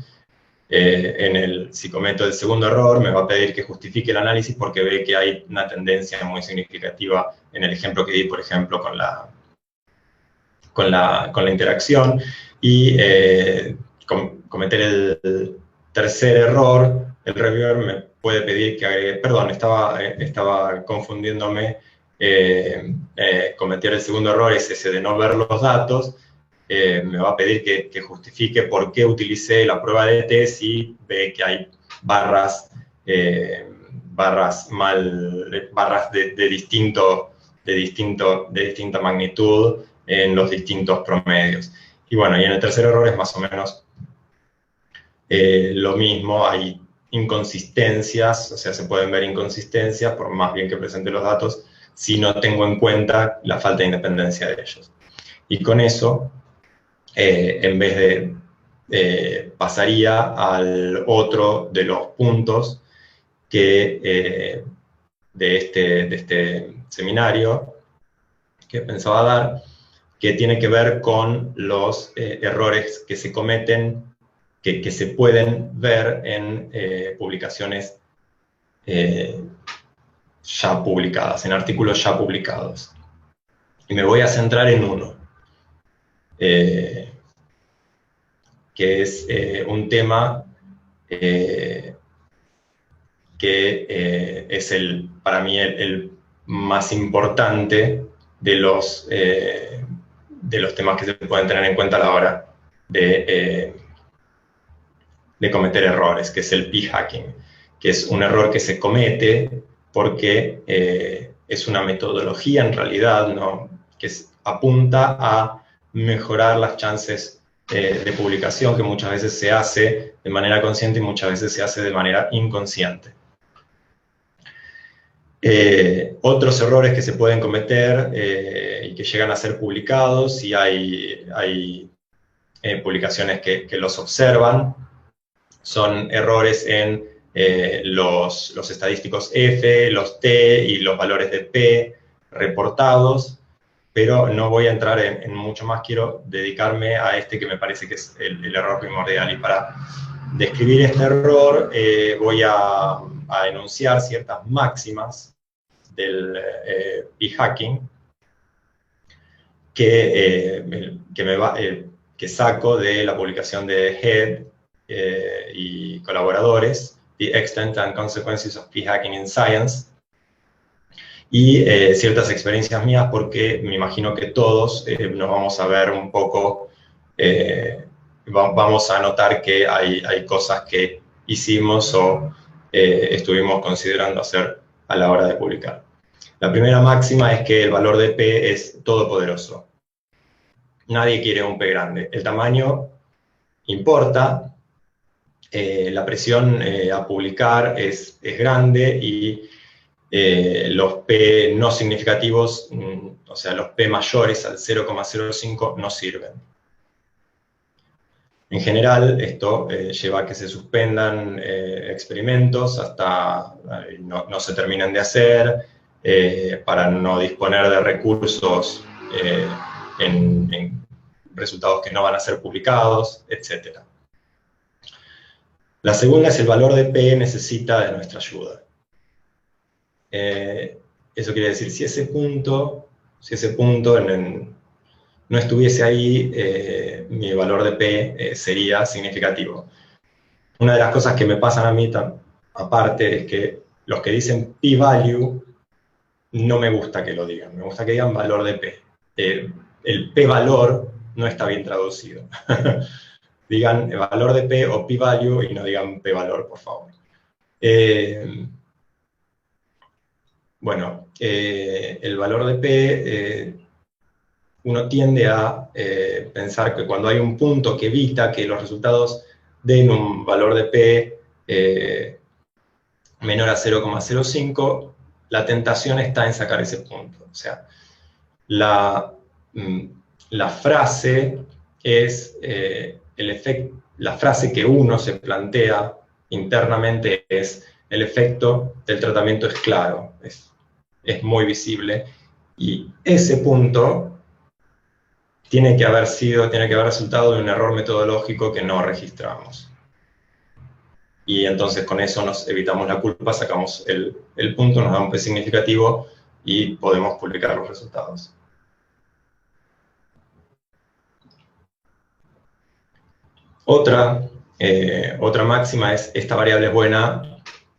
Si cometo el segundo error, me va a pedir que justifique el análisis porque ve que hay una tendencia muy significativa en el ejemplo que di, por ejemplo, con la interacción. Y cometer el tercer error, el reviewer me puede pedir que agregue, perdón, estaba confundiéndome, cometer el segundo error es ese de no ver los datos. Me va a pedir que justifique por qué utilicé la prueba de T si ve que hay barras de distinta magnitud en los distintos promedios. Y bueno, y en el tercer error es más o menos lo mismo, hay inconsistencias, o sea, se pueden ver inconsistencias, por más bien que presente los datos, si no tengo en cuenta la falta de independencia de ellos. Y con eso, en vez de pasaría al otro de los puntos que de este seminario que pensaba dar, que tiene que ver con los errores que se cometen, que se pueden ver en publicaciones ya publicadas, en artículos ya publicados. Y me voy a centrar en uno, que es un tema que es para mí el más importante de los temas que se pueden tener en cuenta a la hora de cometer errores, que es el p-hacking, que es un error que se comete porque es una metodología en realidad, ¿no?, que apunta a mejorar las chances de publicación, que muchas veces se hace de manera consciente y muchas veces se hace de manera inconsciente. Otros errores que se pueden cometer y que llegan a ser publicados, y hay publicaciones que los observan, son errores en los estadísticos F, los T y los valores de P reportados, pero no voy a entrar en mucho más, quiero dedicarme a este que me parece que es el error primordial. Y para describir este error voy a enunciar ciertas máximas del p-hacking que saco de la publicación de Head y colaboradores, The Extent and Consequences of P-Hacking in Science, y ciertas experiencias mías, porque me imagino que todos nos vamos a ver un poco, vamos a notar que hay cosas que hicimos o estuvimos considerando hacer a la hora de publicar. La primera máxima es que el valor de P es todopoderoso. Nadie quiere un P grande. El tamaño importa, la presión a publicar es grande, y los P no significativos, o sea, los P mayores al 0,05 no sirven. En general, esto lleva a que se suspendan experimentos hasta no se terminen de hacer, para no disponer de recursos en resultados que no van a ser publicados, etc. La segunda es: el valor de P necesita de nuestra ayuda. Eso quiere decir, si ese punto no estuviese ahí, mi valor de P sería significativo. Una de las cosas que me pasan a mí, aparte, es que los que dicen p-value, no me gusta que lo digan, me gusta que digan valor de P. El p-valor no está bien traducido. Digan valor de P o p-value y no digan p-valor, por favor. Bueno, el valor de P, uno tiende a pensar que cuando hay un punto que evita que los resultados den un valor de P menor a 0,05, la tentación está en sacar ese punto. O sea, la frase es la frase que uno se plantea internamente es: el efecto del tratamiento es claro, es muy visible, y ese punto tiene que haber resultado de un error metodológico que no registramos. Y entonces con eso nos evitamos la culpa, sacamos el punto, nos da un P significativo y podemos publicar los resultados. Otra máxima es: esta variable es buena,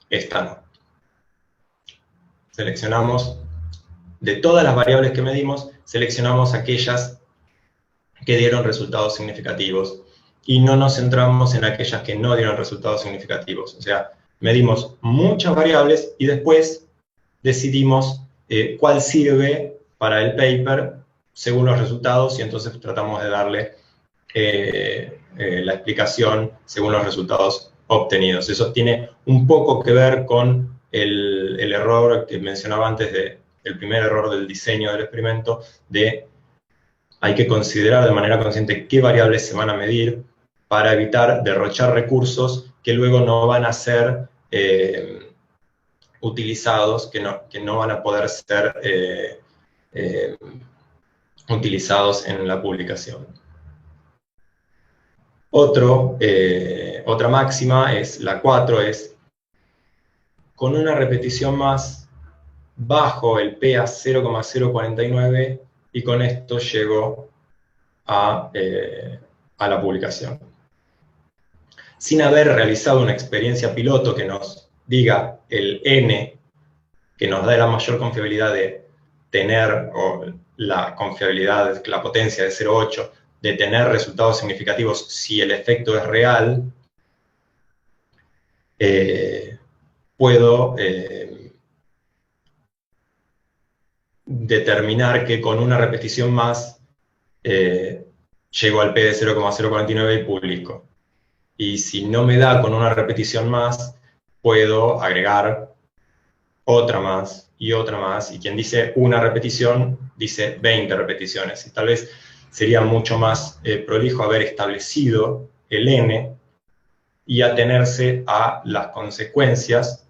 esta no. Seleccionamos, de todas las variables que medimos, seleccionamos aquellas que dieron resultados significativos y no nos centramos en aquellas que no dieron resultados significativos. O sea, medimos muchas variables y después decidimos cuál sirve para el paper según los resultados, y entonces tratamos de darle la explicación según los resultados obtenidos. Eso tiene un poco que ver con el error que mencionaba antes, el primer error del diseño del experimento, de hay que considerar de manera consciente qué variables se van a medir para evitar derrochar recursos que luego no van a ser utilizados, que no van a poder ser utilizados en la publicación. Otra máxima es la 4, es: con una repetición más bajo el P a 0,049 y con esto llego a la publicación. Sin haber realizado una experiencia piloto que nos diga el N, que nos da la mayor confiabilidad de tener, o la confiabilidad, la potencia de 0,8, de tener resultados significativos si el efecto es real, puedo determinar que con una repetición más llego al P de 0,049 y publico. Y si no me da con una repetición más, puedo agregar otra más y otra más, y quien dice una repetición dice 20 repeticiones, y tal vez sería mucho más prolijo haber establecido el N y atenerse a las consecuencias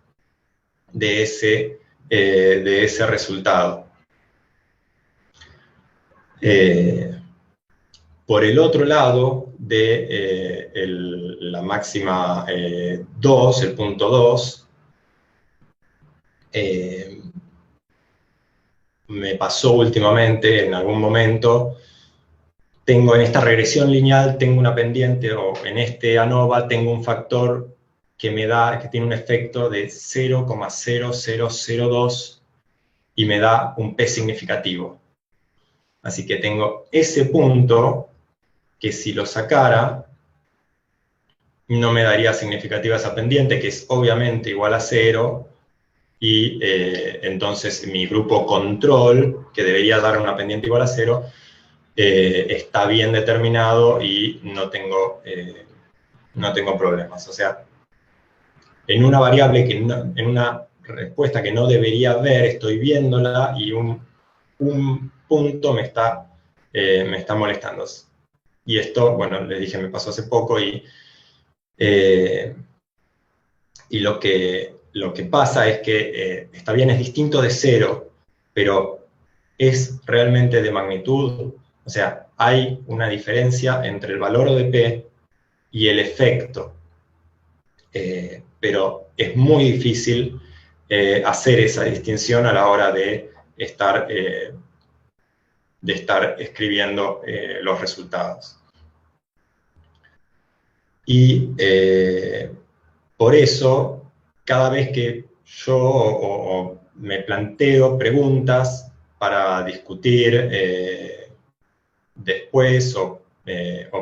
de ese resultado. Por el otro lado de la máxima 2, el punto 2, me pasó últimamente, en algún momento, tengo en esta regresión lineal, tengo una pendiente, o en este ANOVA tengo un factor que tiene un efecto de 0,0002 y me da un P significativo. Así que tengo ese punto que si lo sacara, no me daría significativa esa pendiente, que es obviamente igual a 0, y entonces mi grupo control, que debería dar una pendiente igual a 0, está bien determinado y no tengo problemas. O sea, en una variable, en una respuesta que no debería ver, estoy viéndola y un punto me está molestando. Y esto, bueno, les dije, me pasó hace poco y lo que pasa es que está bien, es distinto de 0, pero es realmente de magnitud. O sea, hay una diferencia entre el valor de P y el efecto. Pero es muy difícil hacer esa distinción a la hora de estar escribiendo los resultados. Y por eso, cada vez que yo me planteo preguntas para discutir después o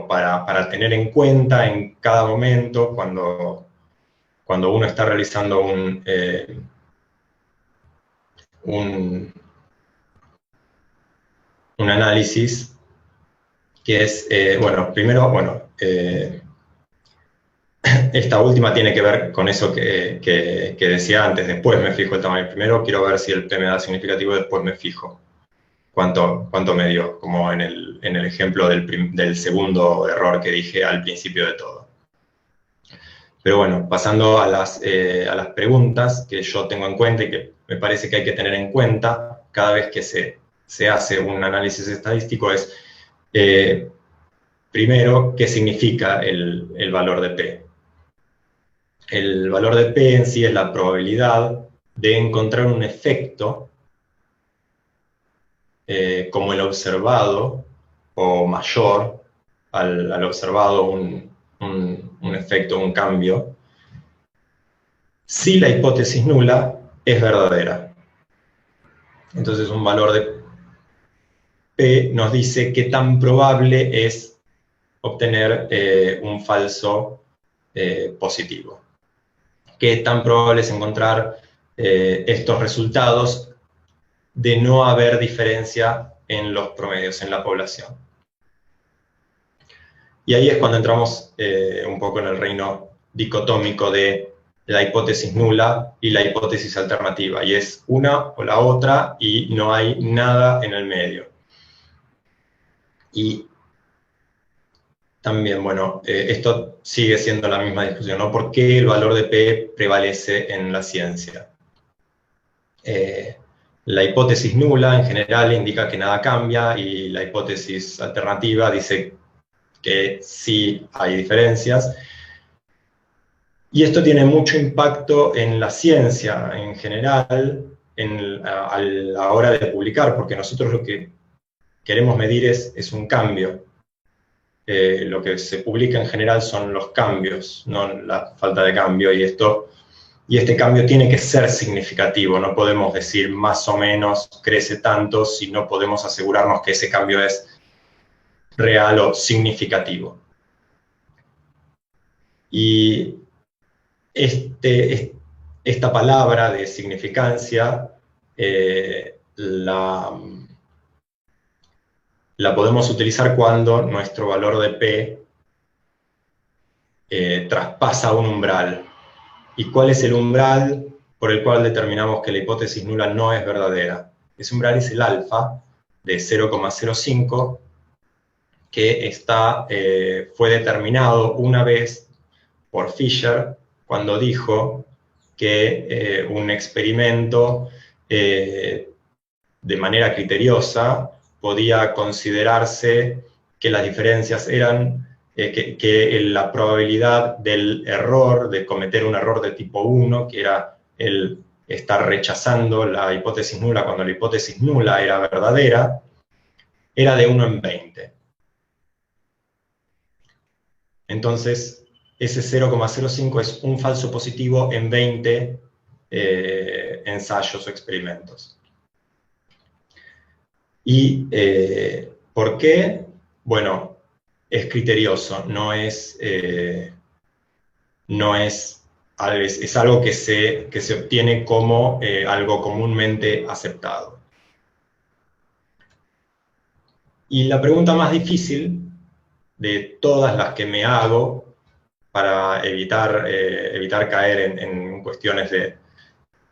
para tener en cuenta en cada momento cuando uno está realizando un análisis, que es, bueno, primero, esta última tiene que ver con eso que decía antes, después me fijo el tamaño. Primero quiero ver si el P me da significativo, después me fijo cuánto me dio, como en el ejemplo del segundo error que dije al principio de todo. Pero bueno, pasando a las preguntas que yo tengo en cuenta y que me parece que hay que tener en cuenta cada vez que se hace un análisis estadístico es, primero, ¿qué significa el valor de P? El valor de P en sí es la probabilidad de encontrar un efecto como el observado o mayor al observado, un efecto, un cambio, si la hipótesis nula es verdadera. Entonces un valor de P nos dice qué tan probable es obtener un falso positivo. Qué tan probable es encontrar estos resultados de no haber diferencia en los promedios en la población. Y ahí es cuando entramos un poco en el reino dicotómico de la hipótesis nula y la hipótesis alternativa, y es una o la otra y no hay nada en el medio. Y también, bueno, esto sigue siendo la misma discusión, ¿no? ¿Por qué el valor de P prevalece en la ciencia? La hipótesis nula en general indica que nada cambia y la hipótesis alternativa dice que sí hay diferencias. Y esto tiene mucho impacto en la ciencia en general a la hora de publicar, porque nosotros lo que queremos medir es un cambio. Lo que se publica en general son los cambios, no la falta de cambio, y este cambio tiene que ser significativo. No podemos decir más o menos crece tanto si no podemos asegurarnos que ese cambio es real o significativo. Y esta palabra de significancia la podemos utilizar cuando nuestro valor de P traspasa un umbral. ¿Y cuál es el umbral por el cual determinamos que la hipótesis nula no es verdadera? Ese umbral es el alfa de 0,05, que fue determinado una vez por Fisher cuando dijo que un experimento de manera criteriosa podía considerarse que las diferencias eran que la probabilidad del error, de cometer un error de tipo 1, que era el estar rechazando la hipótesis nula cuando la hipótesis nula era verdadera, era de 1 en 20. Entonces, ese 0,05 es un falso positivo en 20 ensayos o experimentos. ¿Y por qué? Bueno, es criterioso, no es algo que se obtiene como algo comúnmente aceptado. Y la pregunta más difícil de todas las que me hago para evitar caer en cuestiones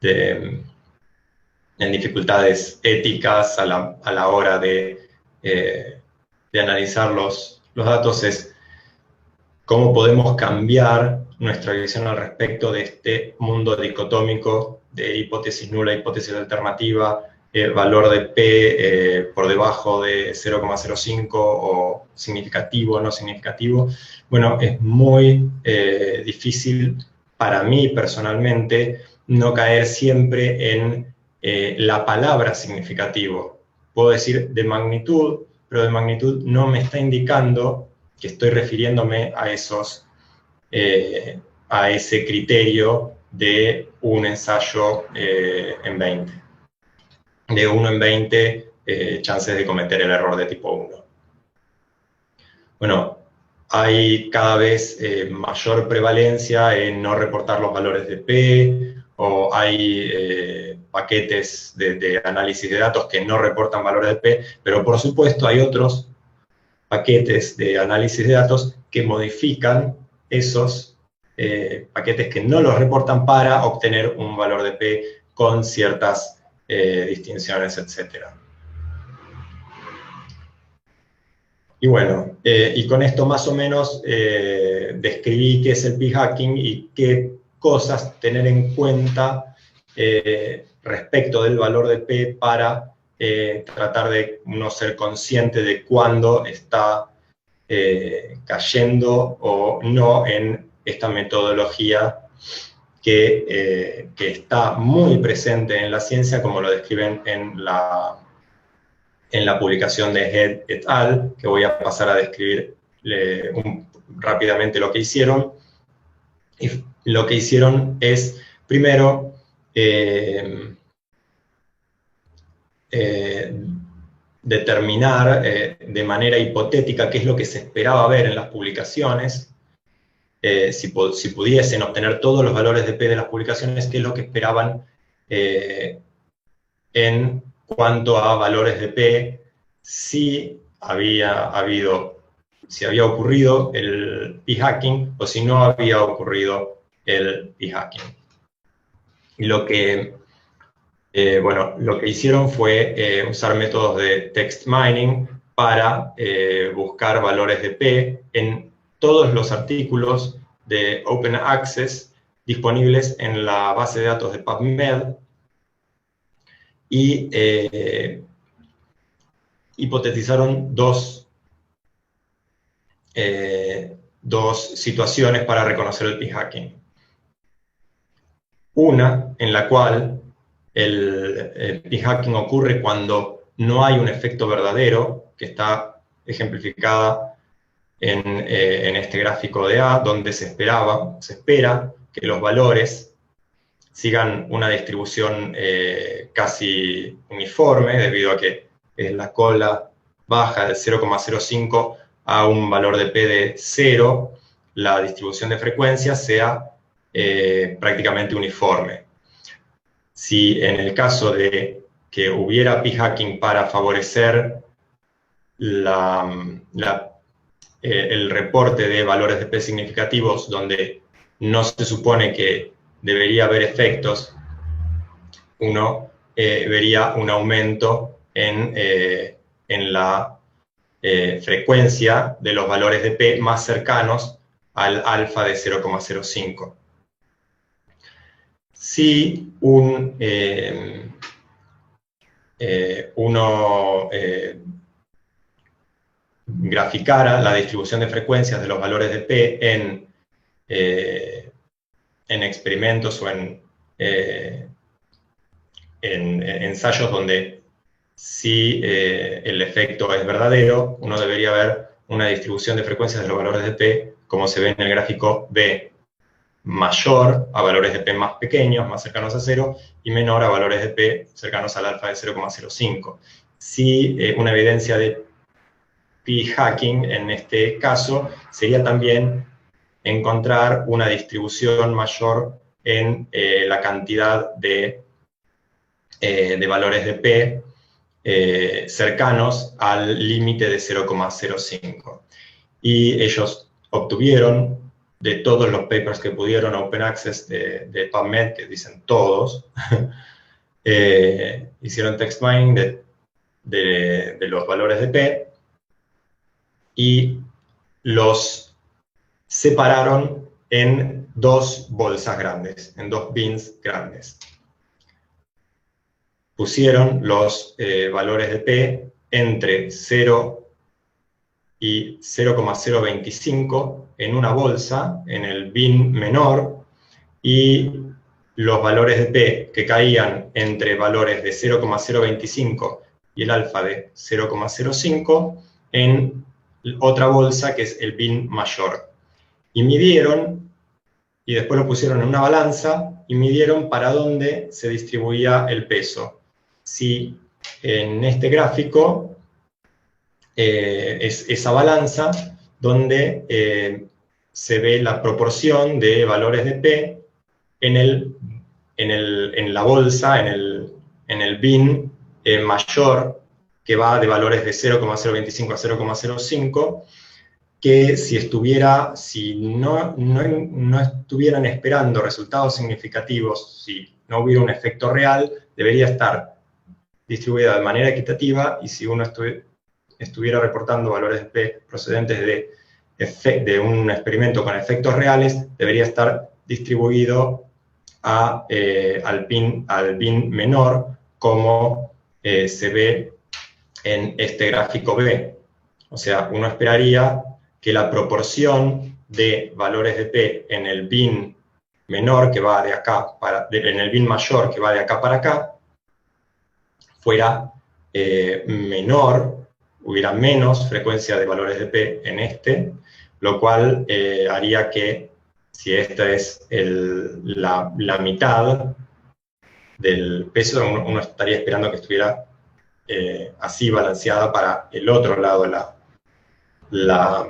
en dificultades éticas a la hora de analizar los datos es cómo podemos cambiar nuestra visión al respecto de este mundo dicotómico de hipótesis nula, hipótesis alternativa, valor de P por debajo de 0,05 o significativo, no significativo. Bueno, es muy difícil para mí personalmente no caer siempre en la palabra significativo. Puedo decir de magnitud, pero de magnitud no me está indicando que estoy refiriéndome a ese criterio de un ensayo en 20. De 1 en 20 chances de cometer el error de tipo 1. Bueno, hay cada vez mayor prevalencia en no reportar los valores de P, o hay paquetes de análisis de datos que no reportan valores de P, pero por supuesto hay otros paquetes de análisis de datos que modifican esos paquetes que no los reportan para obtener un valor de P con ciertas distinciones, etc. Y bueno, y con esto más o menos describí qué es el p-hacking y qué cosas tener en cuenta respecto del valor de P para tratar de no ser consciente de cuándo está cayendo o no en esta metodología que está muy presente en la ciencia, como lo describen en la publicación de Head et al., que voy a pasar a describir rápidamente lo que hicieron. Y lo que hicieron es, primero, determinar de manera hipotética qué es lo que se esperaba ver en las publicaciones, si pudiesen obtener todos los valores de P de las publicaciones, qué es lo que esperaban en cuanto a valores de P, si había ocurrido el p-hacking o si no había ocurrido el p-hacking. Y lo que hicieron fue usar métodos de text mining para buscar valores de P en todos los artículos de Open Access disponibles en la base de datos de PubMed, y hipotetizaron dos situaciones para reconocer el p-hacking. Una en la cual el p-hacking ocurre cuando no hay un efecto verdadero, que está ejemplificada en este gráfico de A, donde se espera que los valores sigan una distribución casi uniforme, debido a que la cola baja del 0,05 a un valor de P de 0, la distribución de frecuencia sea prácticamente uniforme. Si en el caso de que hubiera p-hacking para favorecer el reporte de valores de P significativos, donde no se supone que debería haber efectos, uno vería un aumento en la frecuencia de los valores de P más cercanos al alfa de 0,05. Si uno graficara la distribución de frecuencias de los valores de P en experimentos o en ensayos donde si el efecto es verdadero, uno debería ver una distribución de frecuencias de los valores de P como se ve en el gráfico B, mayor a valores de P más pequeños, más cercanos a 0, y menor a valores de P cercanos al alfa de 0,05. Sí, una evidencia de p-hacking en este caso sería también encontrar una distribución mayor en la cantidad de valores de P cercanos al límite de 0,05. Y ellos obtuvieron, de todos los papers que pudieron Open Access de PubMed, que dicen todos, hicieron text mining de los valores de P y los separaron en dos bolsas grandes, en dos bins grandes. Pusieron los valores de P entre 0 y 0,025 en una bolsa, en el bin menor, y los valores de P que caían entre valores de 0,025 y el alfa de 0,05 en otra bolsa que es el bin mayor. Y midieron, y después lo pusieron en una balanza, y midieron para dónde se distribuía el peso. Si en este gráfico es esa balanza donde se ve la proporción de valores de P en la bolsa, en el bin mayor, que va de valores de 0,025 a 0,05, que si no estuvieran esperando resultados significativos, si no hubiera un efecto real, debería estar distribuida de manera equitativa, y si uno estuviera reportando valores de P procedentes de un experimento con efectos reales, debería estar distribuido al bin menor, como se ve en este gráfico B. O sea, uno esperaría que la proporción de valores de P en el bin menor, que va de acá, en el bin mayor, que va de acá para acá, fuera menor, hubiera menos frecuencia de valores de P en este, lo cual haría que, si esta es la mitad del peso, uno estaría esperando que estuviera así balanceada para el otro lado la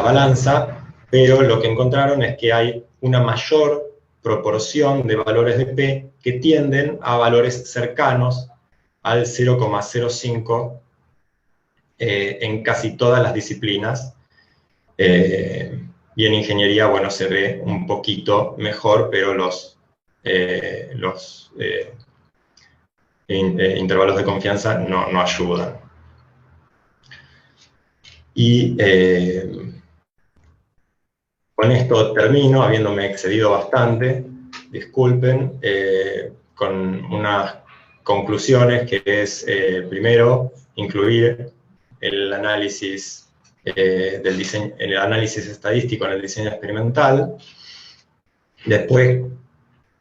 balanza, pero lo que encontraron es que hay una mayor proporción de valores de P que tienden a valores cercanos al 0,05 en casi todas las disciplinas. Y en ingeniería, bueno, se ve un poquito mejor, pero los intervalos de confianza no ayudan. Y con esto termino, habiéndome excedido bastante, disculpen, con unas conclusiones, que es, primero, incluir el análisis el análisis estadístico en el diseño experimental. Después,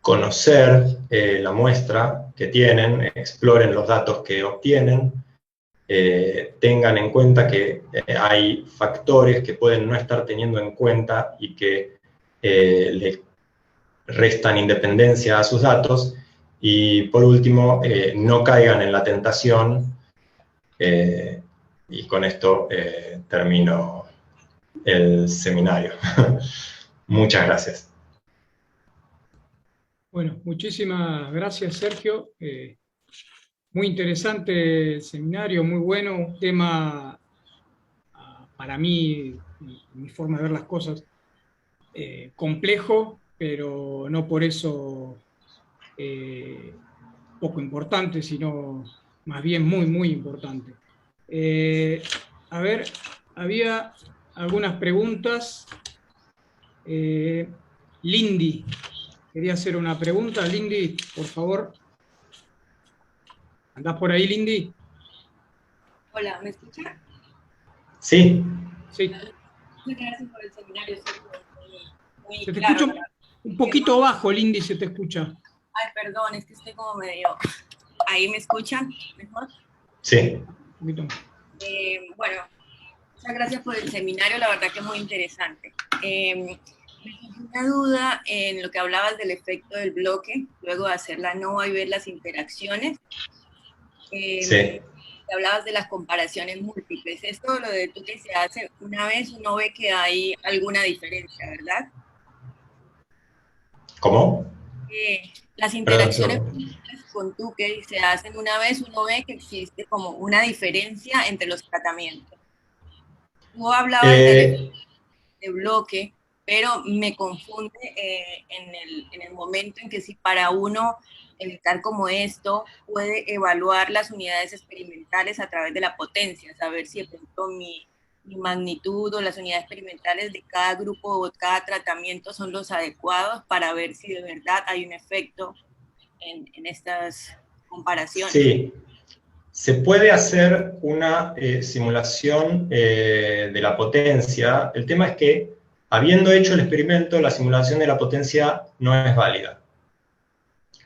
conocer la muestra que tienen, exploren los datos que obtienen, tengan en cuenta que hay factores que pueden no estar teniendo en cuenta y que le restan independencia a sus datos. Y por último, no caigan en la tentación, y con esto termino el seminario. Muchas gracias. Bueno, muchísimas gracias, Sergio. Muy interesante el seminario, muy bueno, un tema, para mí, mi forma de ver las cosas, complejo, pero no por eso poco importante, sino más bien muy, muy importante. A ver, había algunas preguntas. Lindy, quería hacer una pregunta. Lindy, por favor. ¿Andás por ahí, Lindy? Hola, ¿me escucha? Sí. Sí. Muchas gracias por el seminario. Muy se te claro, escucha un poquito bajo, Lindy, se te escucha. Ay, perdón, es que estoy como medio... ¿Ahí me escuchan mejor? Sí. Un poquito. Bueno, Muchas gracias por el seminario, la verdad que es muy interesante. Me surgió una duda en lo que hablabas del efecto del bloque, luego de hacer la NOVA y ver las interacciones. Sí. Hablabas de las comparaciones múltiples. Esto lo de tú que se hace una vez, uno ve que hay alguna diferencia, ¿verdad? ¿Cómo? Las Perdón, interacciones múltiples con tú que se hacen una vez, uno ve que existe como una diferencia entre los tratamientos. Tú hablabas del efecto de bloque, pero me confunde en el momento en que si para uno evitar como esto puede evaluar las unidades experimentales a través de la potencia, saber si de pronto mi magnitud o las unidades experimentales de cada grupo o cada tratamiento son los adecuados para ver si de verdad hay un efecto en estas comparaciones. sí, se puede hacer una simulación de la potencia. El tema es que, habiendo hecho el experimento, la simulación de la potencia no es válida.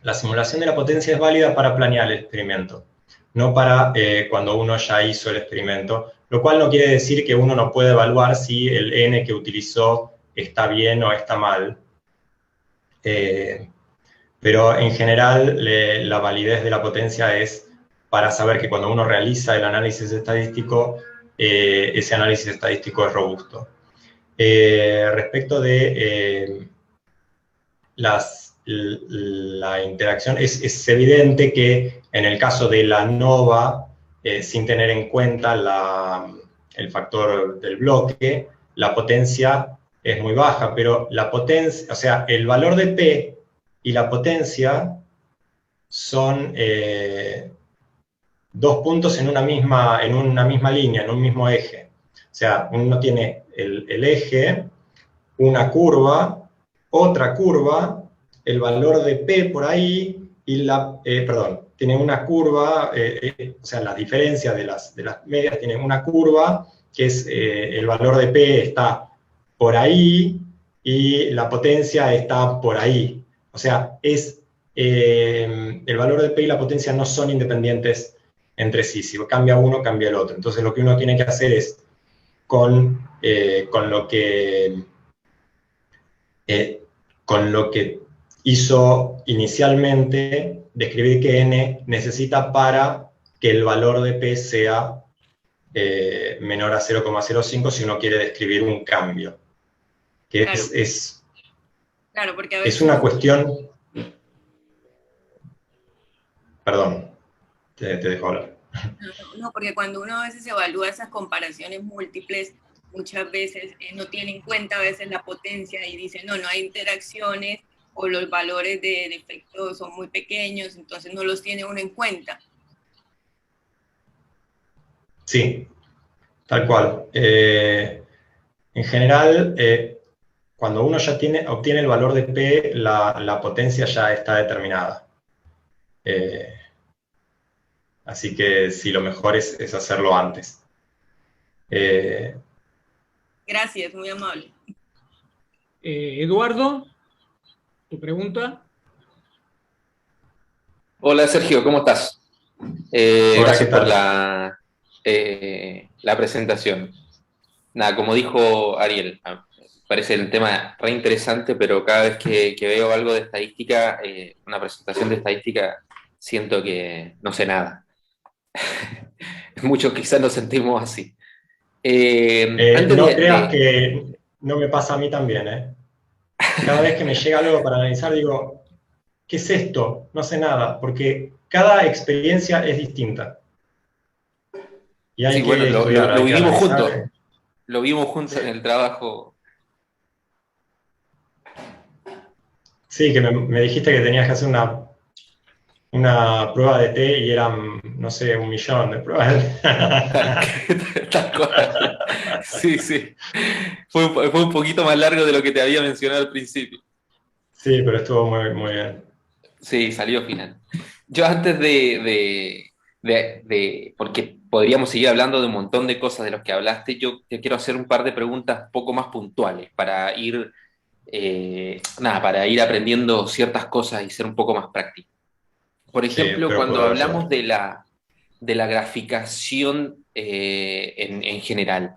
La simulación de la potencia es válida para planear el experimento, no para cuando uno ya hizo el experimento, lo cual no quiere decir que uno no puede evaluar si el n que utilizó está bien o está mal. Pero en general la validez de la potencia es para saber que cuando uno realiza el análisis estadístico, ese análisis estadístico es robusto. Respecto de la interacción, es evidente que en el caso de la NOVA, sin tener en cuenta el factor del bloque, la potencia es muy baja, pero la potencia, o sea, el valor de P y la potencia son dos puntos en una misma línea, en un mismo eje. O sea, uno tiene el eje, una curva, otra curva, el valor de P por ahí, y tiene una curva, o sea, la diferencia de las medias tiene una curva, que es el valor de P está por ahí, y la potencia está por ahí. O sea, el valor de P y la potencia no son independientes entre sí. Si cambia uno, cambia el otro. Entonces, lo que uno tiene que hacer es, con lo que hizo inicialmente, describir qué n necesita para que el valor de P sea menor a 0,05 si uno quiere describir un cambio. Que Claro, claro, porque a es veces una uno... cuestión... Perdón, te dejo hablar. No, porque cuando uno a veces evalúa esas comparaciones múltiples, muchas veces no tiene en cuenta a veces la potencia y dice, no hay interacciones o los valores de efecto son muy pequeños, entonces no los tiene uno en cuenta. Sí, tal cual. En general, cuando uno ya obtiene el valor de P, la potencia ya está determinada. Así que sí, lo mejor es hacerlo antes. Gracias, muy amable. Eduardo, tu pregunta. Hola Sergio, ¿cómo estás? Hola, ¿qué Gracias por tal? la presentación. Nada, como dijo Ariel, parece el tema re interesante, pero cada vez que veo algo de estadística, una presentación de estadística, siento que no sé nada. Muchos quizás nos sentimos así. Antes No creas que no me pasa a mí también, ¿eh? Cada vez que me llega algo para analizar, digo, ¿qué es esto? No sé nada, porque cada experiencia es distinta. Y hay sí, bueno, que estudiar, lo hay que vivimos juntos, analizar. lo vimos juntos Sí, en el trabajo. sí, que me dijiste que tenías que hacer una prueba de té y eran, no sé, 1.000.000 de pruebas. Tal cual. Sí, sí. Fue un poquito más largo de lo que te había mencionado al principio. Sí, pero estuvo muy, muy bien. Sí, salió final. Yo antes porque podríamos seguir hablando de un montón de cosas de los que hablaste, yo te quiero hacer un par de preguntas poco más puntuales para ir, para ir aprendiendo ciertas cosas y ser un poco más práctico. Por Sí, ejemplo, espero cuando poder hablamos ayudar. de la graficación en general,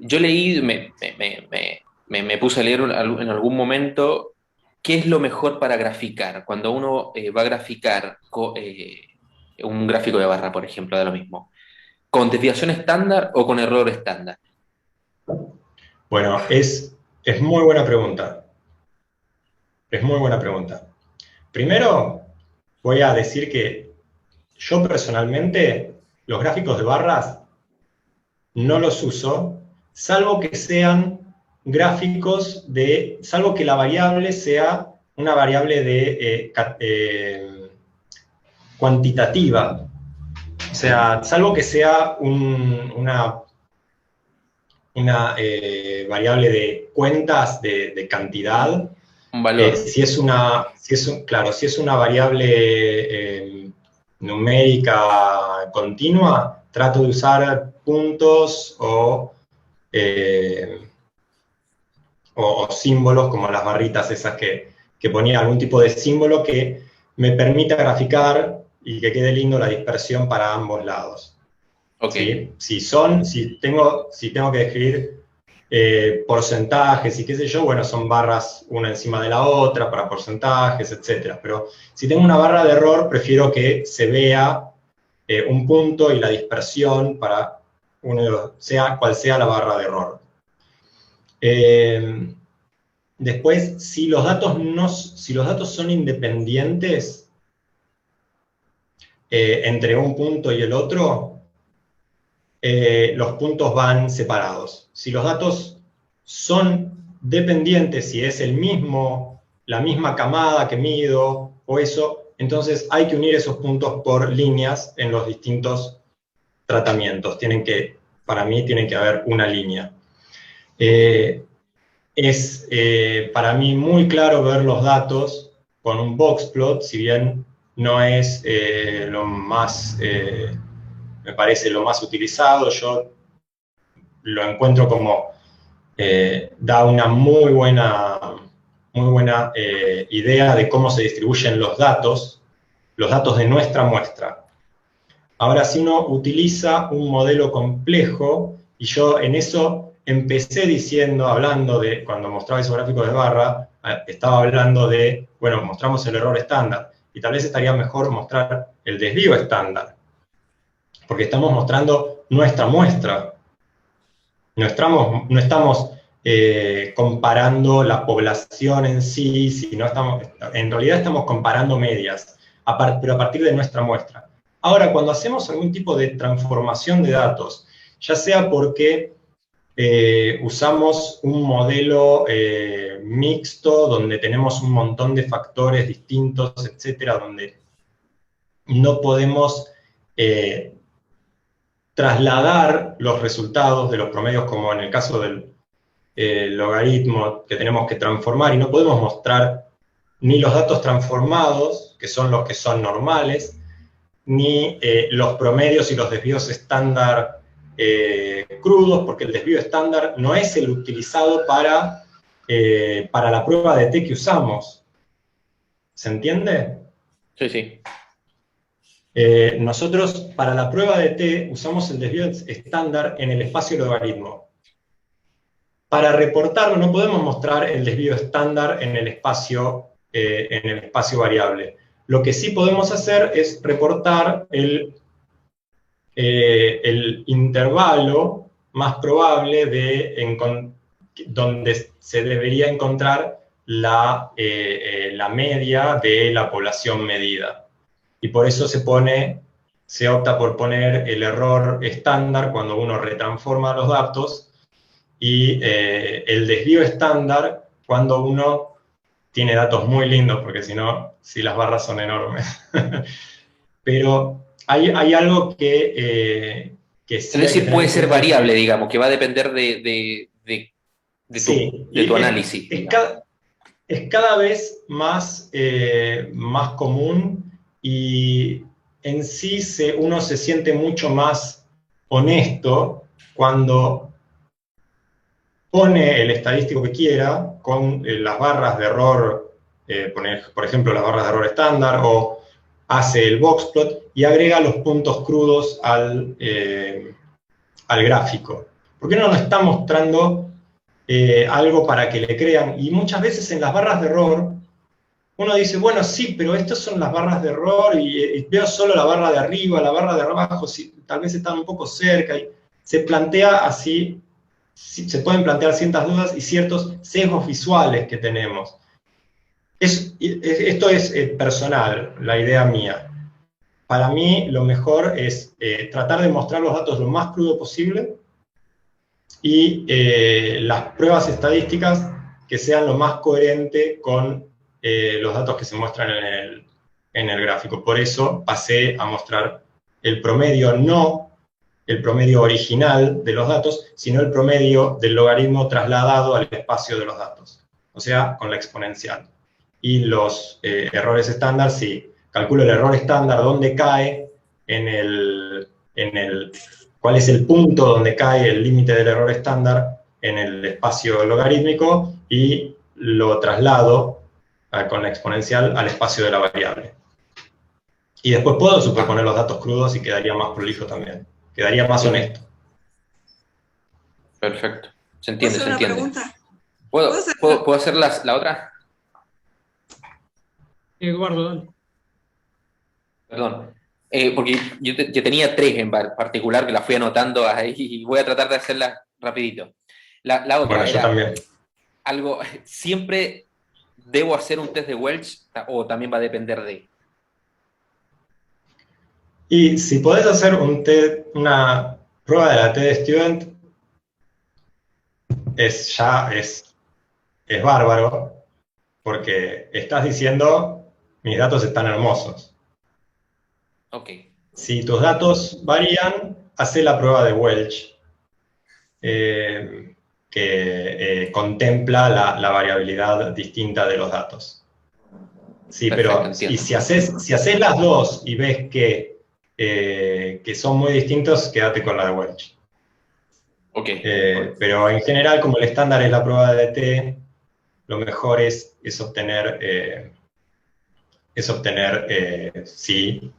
yo leí, me puse a leer en algún momento qué es lo mejor para graficar. Cuando uno va a graficar un gráfico de barra, por ejemplo, de lo mismo, ¿con desviación estándar o con error estándar? Bueno, es muy buena pregunta. Es muy buena pregunta. Primero, voy a decir que yo personalmente los gráficos de barras no los uso, salvo que sean gráficos salvo que la variable sea una variable cuantitativa. O sea, salvo que sea una variable de cuentas de cantidad. Un valor. Si es una variable numérica continua, trato de usar puntos o símbolos, como las barritas esas que ponía, algún tipo de símbolo que me permita graficar y que quede lindo la dispersión para ambos lados. Okay. ¿Sí? Si tengo que describir porcentajes y qué sé yo, bueno, son barras una encima de la otra para porcentajes, etc. Pero si tengo una barra de error, prefiero que se vea un punto y la dispersión para sea cual sea la barra de error. Después, si los datos son independientes entre un punto y el otro, los puntos van separados. Si los datos son dependientes, si es la misma camada que mido o eso, entonces hay que unir esos puntos por líneas en los distintos tratamientos. Para mí tiene que haber una línea. Es para mí muy claro ver los datos con un boxplot, si bien no es lo más... me parece lo más utilizado, yo lo encuentro como da una muy buena idea de cómo se distribuyen los datos de nuestra muestra. Ahora, si uno utiliza un modelo complejo, y yo en eso empecé cuando mostraba esos gráficos de barra, estaba hablando de, bueno, mostramos el error estándar, y tal vez estaría mejor mostrar el desvío estándar, porque estamos mostrando nuestra muestra. No estamos comparando la población en sí, en realidad estamos comparando medias, pero a partir de nuestra muestra. Ahora, cuando hacemos algún tipo de transformación de datos, ya sea porque usamos un modelo mixto, donde tenemos un montón de factores distintos, etcétera, donde no podemos trasladar los resultados de los promedios, como en el caso del logaritmo, que tenemos que transformar, y no podemos mostrar ni los datos transformados, que son los que son normales, ni los promedios y los desvíos estándar crudos, porque el desvío estándar no es el utilizado para la prueba de T que usamos. ¿Se entiende? Sí, sí. Nosotros, para la prueba de T, usamos el desvío estándar en el espacio logaritmo. Para reportarlo no podemos mostrar el desvío estándar en el espacio variable. Lo que sí podemos hacer es reportar el intervalo más probable donde se debería encontrar la media de la población medida. Y por eso se opta por poner el error estándar cuando uno retransforma los datos, y el desvío estándar cuando uno tiene datos muy lindos, porque si las barras son enormes. Pero hay algo que sí. Es decir, puede ser variable, digamos, que va a depender de tu análisis. Es cada vez más común, y en sí uno se siente mucho más honesto cuando pone el estadístico que quiera con las barras de error, por ejemplo, las barras de error estándar, o hace el boxplot y agrega los puntos crudos al gráfico. ¿Por qué no nos está mostrando algo para que le crean? Y muchas veces en las barras de error, uno dice, bueno, sí, pero estas son las barras de error y veo solo la barra de arriba, la barra de abajo, tal vez están un poco cerca. Y se plantea así, se pueden plantear ciertas dudas y ciertos sesgos visuales que tenemos. Esto es personal, la idea mía. Para mí lo mejor es tratar de mostrar los datos lo más crudo posible y las pruebas estadísticas que sean lo más coherente con los datos que se muestran en el gráfico. Por eso pasé a mostrar el promedio, no el promedio original de los datos, sino el promedio del logaritmo trasladado al espacio de los datos, o sea, con la exponencial. Y los errores estándar, sí, calculo el error estándar, dónde cae cuál es el punto donde cae el límite del error estándar en el espacio logarítmico y lo traslado con la exponencial al espacio de la variable. Y después puedo superponer los datos crudos y quedaría más prolijo también. Quedaría más honesto. Perfecto. Se entiende, ¿Puedo se hacer entiende. una pregunta? ¿Puedo hacer la otra? Eduardo, dale. Perdón. Porque yo tenía tres en particular que las fui anotando ahí y voy a tratar de hacerlas rapidito. La otra Bueno, yo era también. algo, ¿siempre debo hacer un test de Welch o también va a depender de? Y si podés hacer una prueba de la TD-Student, es bárbaro, porque estás diciendo, mis datos están hermosos. Ok. Si tus datos varían, hace la prueba de Welch, que contempla la variabilidad distinta de los datos. Sí, Perfecto, pero entiendo. y si haces las dos y ves que son muy distintos, quédate con la de Welch. Ok. Pero en general, como el estándar es la prueba de T, lo mejor es obtener, sí,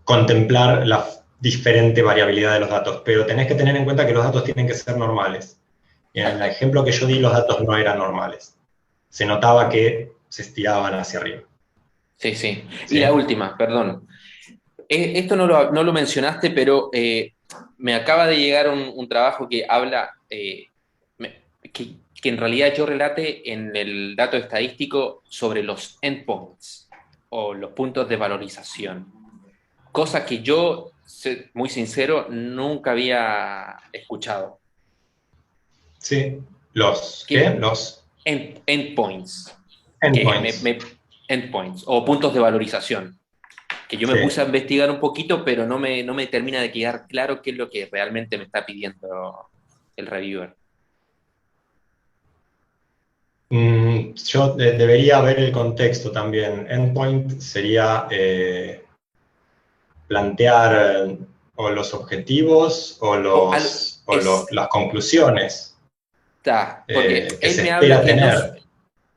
contemplar la diferente variabilidad de los datos, pero tenés que tener en cuenta que los datos tienen que ser normales. Y en el ejemplo que yo di, los datos no eran normales. Se notaba que se estiraban hacia arriba. Sí, sí. ¿Sí? Y la última, perdón. Esto no lo mencionaste, pero me acaba de llegar un trabajo que habla, que en realidad yo relate en el dato estadístico sobre los endpoints o los puntos de valorización. Cosa que yo, muy sincero, nunca había escuchado. Sí. ¿Los ¿Qué? qué? Los Endpoints. endpoints. Endpoints o puntos de valorización. Que yo me Sí. puse a investigar un poquito, pero no me termina de quedar claro qué es lo que realmente me está pidiendo el reviewer. Yo debería ver el contexto también. Endpoint sería plantear o los objetivos o las conclusiones Porque que él se me habla espera que no... tener.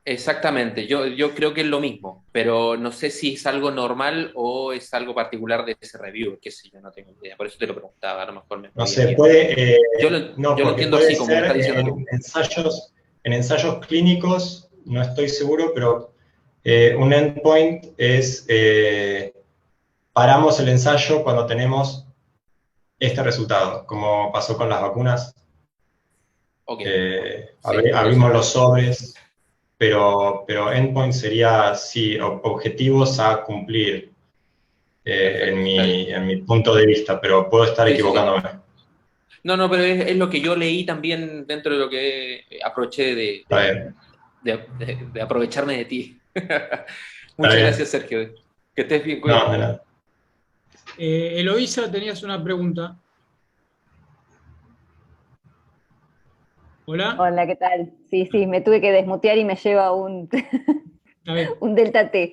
Exactamente, yo creo que es lo mismo, pero no sé si es algo normal o es algo particular de ese reviewer, qué sé yo, no tengo idea. Por eso te lo preguntaba, a lo mejor me No podía se guiar. puede, Yo lo porque entiendo puede así, como me ser estás diciendo tú. en ensayos clínicos, no estoy seguro, pero un endpoint es, paramos el ensayo cuando tenemos este resultado, como pasó con las vacunas. Ok, sí, Abrimos los sobres, pero endpoint sería, sí, objetivos a cumplir, perfecto, está bien. en mi punto de vista, pero puedo estar Sí, sí, sí. equivocándome. No, pero es lo que yo leí también dentro de lo que aproveché Está bien, de aprovecharme de ti. está Muchas bien. gracias, Sergio. Que estés bien, No, de cuídate. nada. Eloísa, tenías una pregunta. Hola, Hola, ¿qué tal? Sí, sí, me tuve que desmutear y me lleva está bien. un delta T.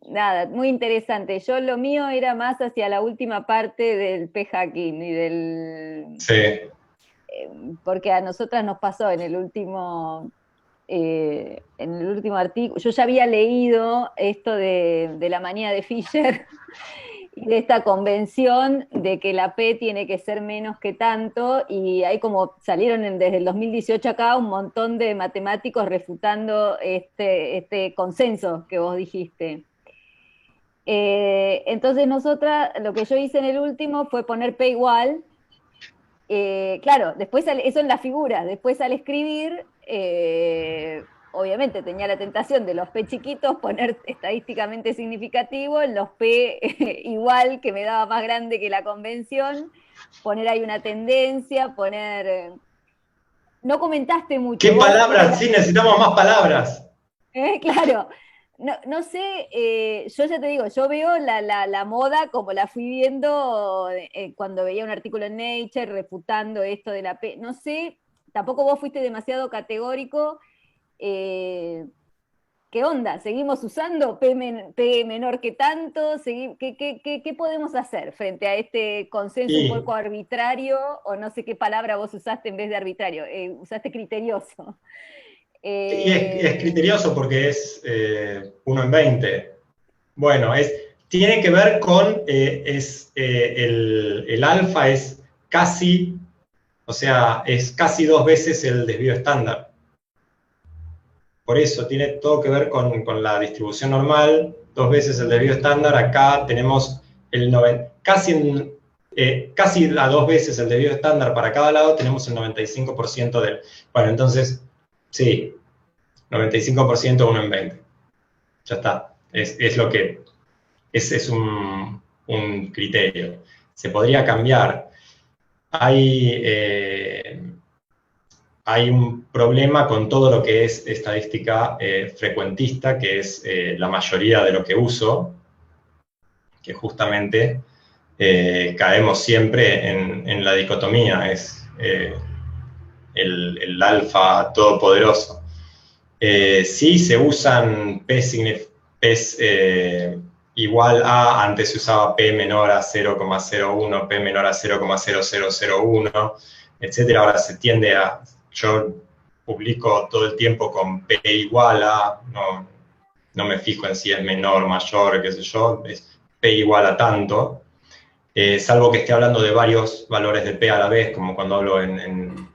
Nada, muy interesante. Yo lo mío era más hacia la última parte del p-hacking y Sí, porque a nosotras nos pasó en el último en el último artículo, yo ya había leído esto de la manía de Fisher y de esta convención de que la P tiene que ser menos que tanto, y ahí como salieron desde el 2018 acá un montón de matemáticos refutando este consenso que vos dijiste. Entonces nosotras, lo que yo hice en el último fue poner P igual. Claro, después eso en la figura, después al escribir, obviamente tenía la tentación de los P chiquitos poner estadísticamente significativo, los P igual, que me daba más grande que la convención, poner ahí una tendencia, poner... No comentaste mucho. ¿Qué palabras? Sí, necesitamos más palabras. Claro. No sé, yo ya te digo, yo veo la moda como la fui viendo cuando veía un artículo en Nature refutando esto de la P. No sé, tampoco vos fuiste demasiado categórico. ¿Qué onda? ¿Seguimos usando P menor que tanto? ¿Qué podemos hacer frente a este consenso un poco arbitrario? O no sé qué palabra vos usaste en vez de arbitrario, usaste criterioso. Y es criterioso porque es 1 en 20. Bueno, tiene que ver con, el alfa es casi, o sea, es casi 2 veces el desvío estándar. Por eso tiene todo que ver con la distribución normal, 2 veces el desvío estándar. Acá tenemos casi a 2 veces el desvío estándar para cada lado, tenemos el 95% del... Bueno, entonces, sí, 95%, 1 en 20. Ya está. Es lo que... Es un criterio. Se podría cambiar. Hay un problema con todo lo que es estadística frecuentista, que es la mayoría de lo que uso, que justamente caemos siempre en la dicotomía, es el alfa todopoderoso. Sí se usan P igual a, antes se usaba P menor a 0,01, P menor a 0,0001, etc. Ahora se tiende a, yo publico todo el tiempo con P igual a, no me fijo en si es menor, mayor, qué sé yo, es P igual a tanto, salvo que esté hablando de varios valores de P a la vez, como cuando hablo en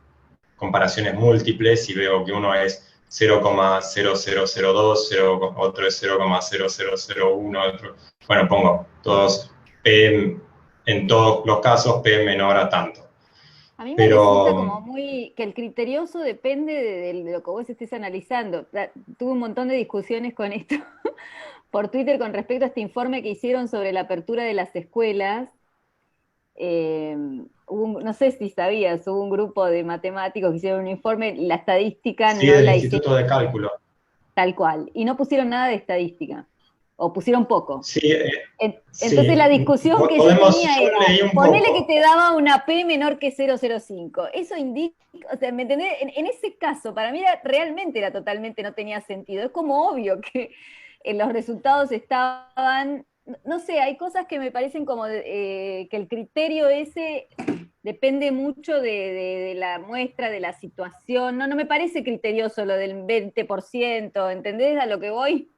comparaciones múltiples y veo que uno es 0,0002, otro es 0,0001, otro... Bueno, pongo todos P, en todos los casos P menor a tanto. A mí me resulta como muy, que el criterioso depende de lo que vos estés analizando. Tuve un montón de discusiones con esto por Twitter con respecto a este informe que hicieron sobre la apertura de las escuelas. No sé si sabías, hubo un grupo de matemáticos que hicieron un informe, la estadística sí, no del la Instituto hicieron de Cálculo. tal cual, y no pusieron nada de estadística, o pusieron poco. Sí, Entonces sí. la discusión que yo tenía yo era, leí un ponele poco. que te daba una P menor que 0,05. Eso indica, o sea, ¿me entendés? En ese caso, para mí realmente era totalmente, no tenía sentido. Es como obvio que los resultados estaban, no sé, hay cosas que me parecen como que el criterio ese depende mucho de la muestra, de la situación. No me parece criterioso lo del 20%, ¿entendés a lo que voy?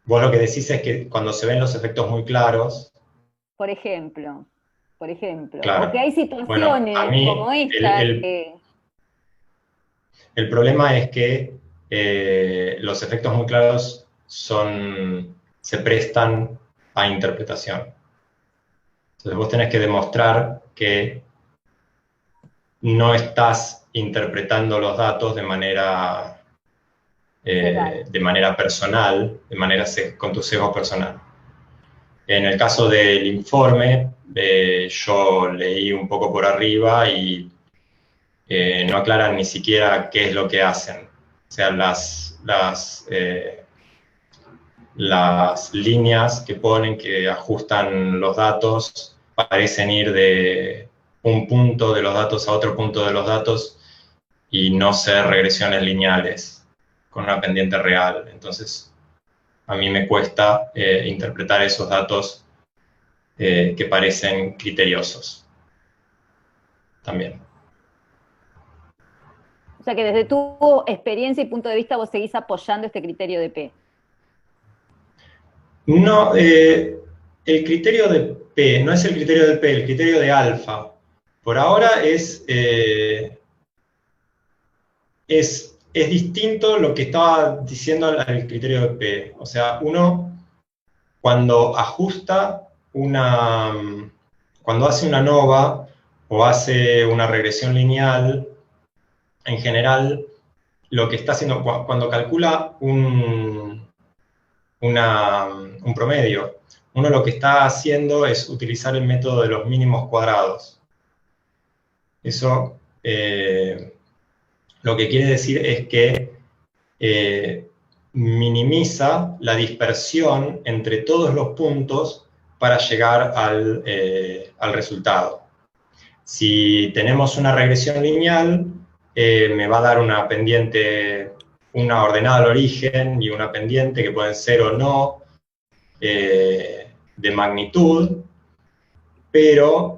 Vos lo que decís es que cuando se ven los efectos muy claros, Por ejemplo, o que claro. hay Bueno, a situaciones mí como esta que... el problema es que los efectos muy claros se prestan a interpretación. Entonces vos tenés que demostrar que no estás interpretando los datos de manera personal, con tu sesgo personal. En el caso del informe, yo leí un poco por arriba y no aclaran ni siquiera qué es lo que hacen. O sea, las líneas que ponen, que ajustan los datos, parecen ir de un punto de los datos a otro punto de los datos y no ser regresiones lineales con una pendiente real. Entonces, a mí me cuesta interpretar esos datos que parecen criteriosos también. sea que desde tu experiencia y punto de vista vos seguís apoyando este criterio de P. No, el criterio de P no es el criterio de P, el criterio de alfa. Por ahora es distinto lo que estaba diciendo al criterio de P. O sea, uno cuando ajusta cuando hace una ANOVA o hace una regresión lineal, en general, lo que está haciendo, cuando calcula un promedio, uno lo que está haciendo es utilizar el método de los mínimos cuadrados. Eso lo que quiere decir es que minimiza la dispersión entre todos los puntos para llegar al resultado. Si tenemos una regresión lineal, me va a dar una pendiente, una ordenada al origen y una pendiente que pueden ser o no de magnitud, pero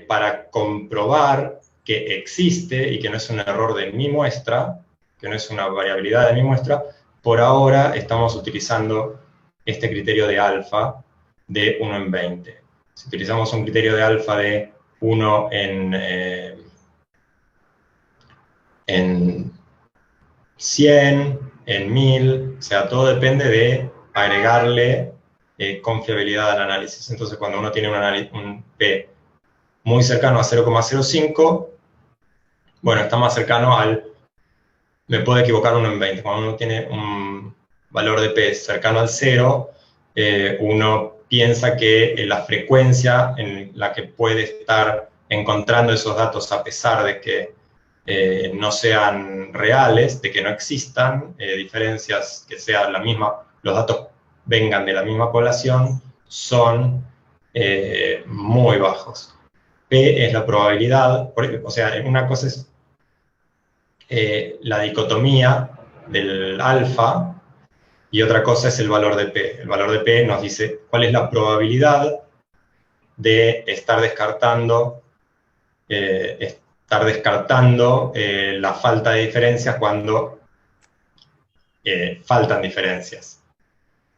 para comprobar que existe y que no es un error de mi muestra, que no es una variabilidad de mi muestra, por ahora estamos utilizando este criterio de alfa de 1 en 20. Si utilizamos un criterio de alfa de 1 en 100, en 1000, o sea, todo depende de agregarle confiabilidad al análisis. Entonces, cuando uno tiene un P muy cercano a 0,05, bueno, está más cercano me puedo equivocar 1 en 20. Cuando uno tiene un valor de P cercano al 0, uno piensa que la frecuencia en la que puede estar encontrando esos datos, a pesar de que no sean reales, de que no existan diferencias, que sea la misma, los datos vengan de la misma población, son muy bajos. P es la probabilidad, o sea, una cosa es la dicotomía del alfa y otra cosa es el valor de P. El valor de P nos dice cuál es la probabilidad de estar descartando la falta de diferencias cuando faltan diferencias.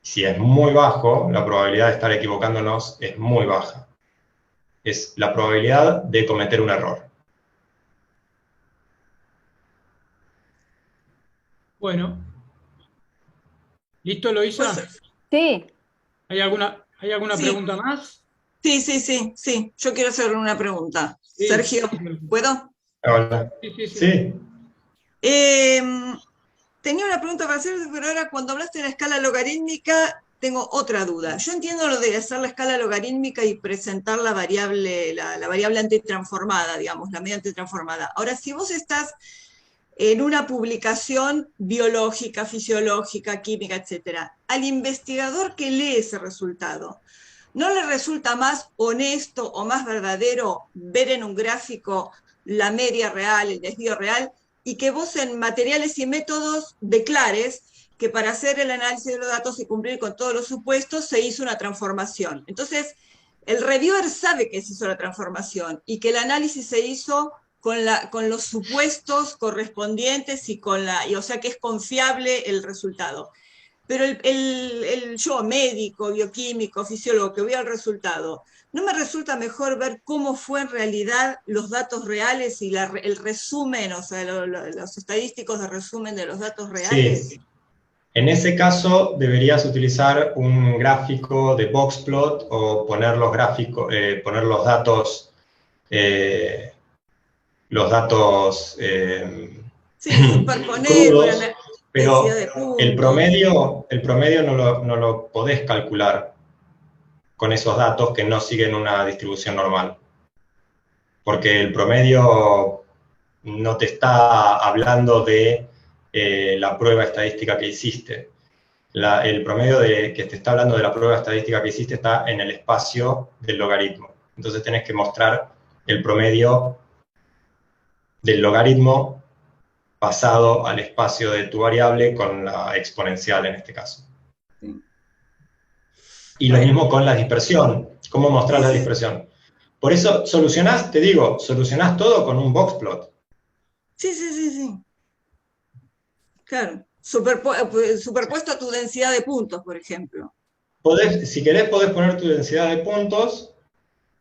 Si es muy bajo, la probabilidad de estar equivocándonos es muy baja. Es la probabilidad de cometer un error. Bueno. ¿Listo, Eloísa? Sí. ¿Hay alguna Sí. pregunta más? Sí. Yo quiero hacerle una pregunta. Sí. Sergio, ¿puedo? Hola. Sí. Sí. Tenía una pregunta para hacer, pero ahora cuando hablaste de la escala logarítmica, tengo otra duda. Yo entiendo lo de hacer la escala logarítmica y presentar la variable antitransformada, digamos, la media antitransformada. Ahora, si vos estás en una publicación biológica, fisiológica, química, etc., al investigador que lee ese resultado, ¿no le resulta más honesto o más verdadero ver en un gráfico la media real, el desvío real, y que vos en materiales y métodos declares que para hacer el análisis de los datos y cumplir con todos los supuestos se hizo una transformación? Entonces, el reviewer sabe que se hizo la transformación y que el análisis se hizo con los supuestos correspondientes o sea que es confiable el resultado. Pero yo, médico, bioquímico, fisiólogo, que veo el resultado, ¿no me resulta mejor ver cómo fue en realidad los datos reales y el resumen, o sea, los estadísticos de resumen de los datos reales? Sí. En ese caso, deberías utilizar un gráfico de boxplot o poner los datos. Sí, superponer, crudos, pero de puntos. el promedio no lo podés calcular con esos datos que no siguen una distribución normal. Porque el promedio no te está hablando de la prueba estadística que hiciste. El promedio que te está hablando de la prueba estadística que hiciste está en el espacio del logaritmo. Entonces tenés que mostrar el promedio del logaritmo pasado al espacio de tu variable con la exponencial en este caso. Sí. Y lo mismo con la dispersión. ¿Cómo mostrar la dispersión? Por eso solucionás todo con un boxplot. Sí. Claro, superpuesto a tu densidad de puntos, por ejemplo. Si querés, podés poner tu densidad de puntos,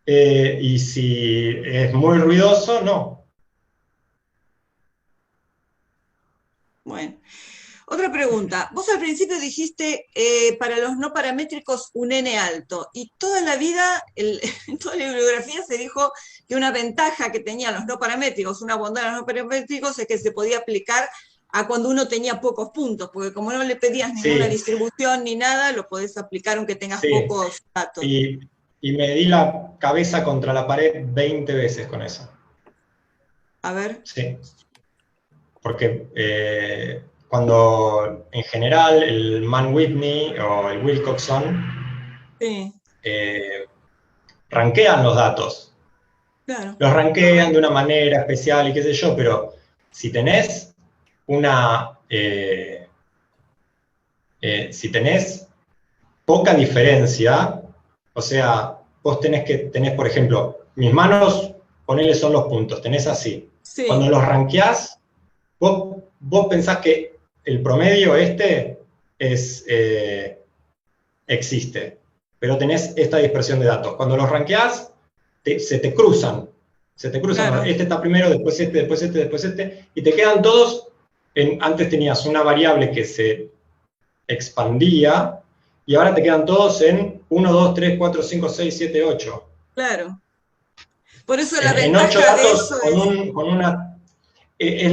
y si es muy ruidoso, no. Bueno. Otra pregunta. Vos al principio dijiste para los no paramétricos un n alto, y toda la vida, en toda la bibliografía se dijo que una ventaja que tenían los no paramétricos, una bondad de los no paramétricos, es que se podía aplicar a cuando uno tenía pocos puntos, porque como no le pedías ninguna distribución ni nada, lo podés aplicar aunque tengas pocos datos. Y me di la cabeza contra la pared 20 veces con eso. A ver. Sí. Porque cuando en general el Mann-Whitney o el Wilcoxon rankean los datos. Claro. Los rankean de una manera especial y qué sé yo, pero si tenés si tenés poca diferencia, o sea, vos tenés, por ejemplo, mis manos, ponele son los puntos, tenés así. Sí. Cuando los rankeás, vos pensás que el promedio existe, pero tenés esta dispersión de datos. Cuando los rankeás, se te cruzan. Claro. Este está primero, después este, después este, después este, y te quedan todos, antes tenías una variable que se expandía, y ahora te quedan todos en 1, 2, 3, 4, 5, 6, 7, 8. Claro. Por eso la ventaja en 8 datos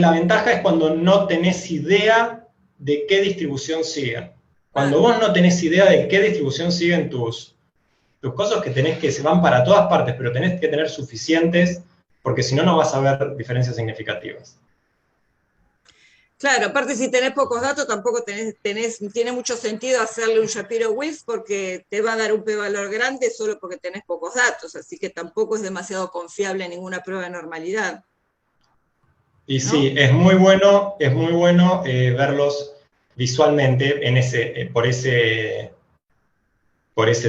la ventaja es cuando no tenés idea de qué distribución siguen. Cuando vos no tenés idea de qué distribución siguen tus cosas, que se van para todas partes, pero tenés que tener suficientes, porque si no, no vas a ver diferencias significativas. Claro, aparte si tenés pocos datos, tampoco tiene mucho sentido hacerle un Shapiro-Wilks, porque te va a dar un p-valor grande solo porque tenés pocos datos, así que tampoco es demasiado confiable ninguna prueba de normalidad. Y ¿no? Sí, es muy bueno verlos visualmente por ese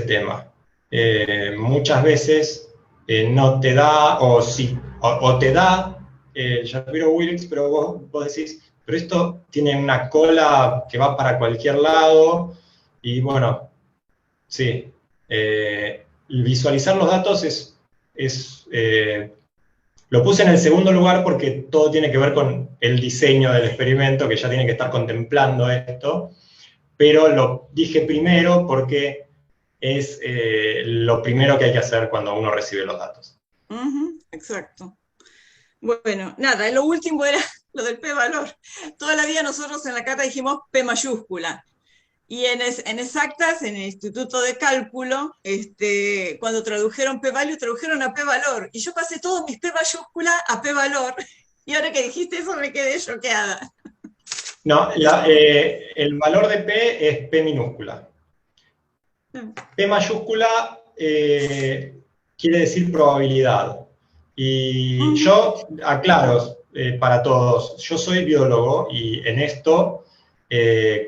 tema. Muchas veces no te da, o te da Shapiro-Wilks, pero vos decís, pero esto tiene una cola que va para cualquier lado, y bueno, sí, visualizar los datos lo puse en el segundo lugar porque todo tiene que ver con el diseño del experimento, que ya tiene que estar contemplando esto, pero lo dije primero porque es lo primero que hay que hacer cuando uno recibe los datos. Exacto. Bueno, nada, lo último era lo del p-valor. Toda la vida nosotros en la carta dijimos p mayúscula. Y en exactas, en el Instituto de Cálculo, cuando tradujeron p-value, tradujeron a p-valor. Y yo pasé todos mis p mayúscula a p-valor. Y ahora que dijiste eso me quedé choqueada. No, el valor de p es p minúscula. P mayúscula quiere decir probabilidad. Y yo aclaro para todos, yo soy biólogo y en esto,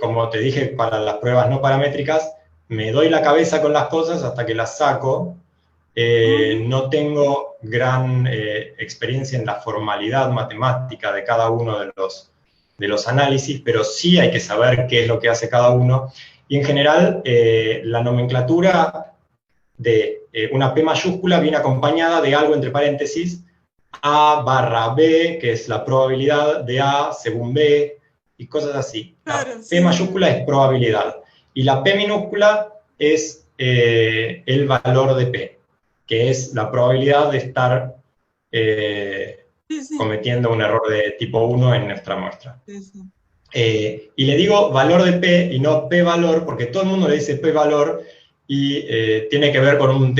como te dije, para las pruebas no paramétricas, me doy la cabeza con las cosas hasta que las saco. No tengo gran experiencia en la formalidad matemática de cada uno de los análisis, pero sí hay que saber qué es lo que hace cada uno. Y en general, la nomenclatura de una P mayúscula viene acompañada de algo entre paréntesis, A barra B, que es la probabilidad de A según B, y cosas así. Claro, la P mayúscula es probabilidad, y la P minúscula es el valor de P, que es la probabilidad de estar cometiendo un error de tipo 1 en nuestra muestra. Y le digo valor de P y no P-valor, porque todo el mundo le dice P-valor, y tiene que ver con un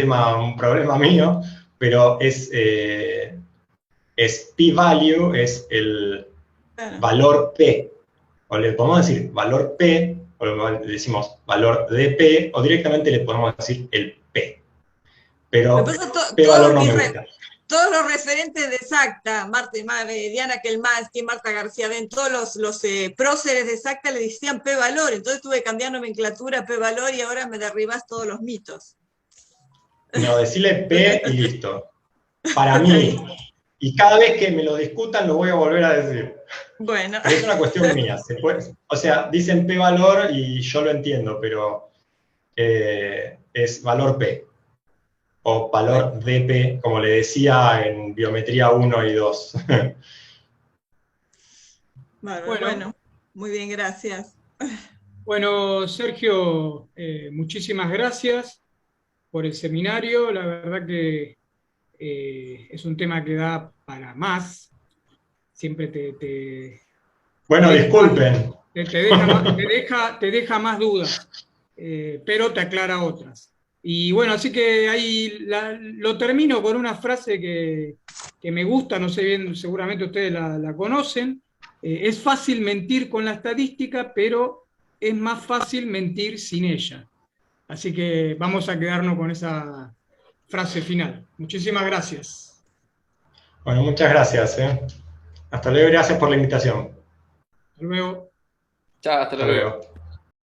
problema mío, pero es P-value, es el valor P. O le podemos decir valor P, o le decimos valor de P, o directamente le podemos decir el P. Pero P-valor no me gusta. Todos los referentes de Exacta, Diana Kelmansky, Marta García Ben, todos los próceres de Exacta le decían P-valor, entonces tuve que cambiar nomenclatura a P-valor y ahora me derribás todos los mitos. No, decirle P y listo. Para mí. Y cada vez que me lo discutan lo voy a volver a decir. Bueno. Es una cuestión mía. O sea, dicen p-valor y yo lo entiendo, pero es valor p. O valor dp, como le decía en biometría 1 y 2. Bueno, muy bien, gracias. Bueno, Sergio, muchísimas gracias por el seminario. La verdad que es un tema que da para más. Siempre Bueno, disculpen. te deja más dudas, pero te aclara otras. Y bueno, así que ahí lo termino con una frase que me gusta, no sé bien, seguramente ustedes la conocen. Es fácil mentir con la estadística, pero es más fácil mentir sin ella. Así que vamos a quedarnos con esa frase final. Muchísimas gracias. Bueno, muchas gracias. Hasta luego y gracias por la invitación. Hasta luego. Chao, hasta Hasta luego. luego.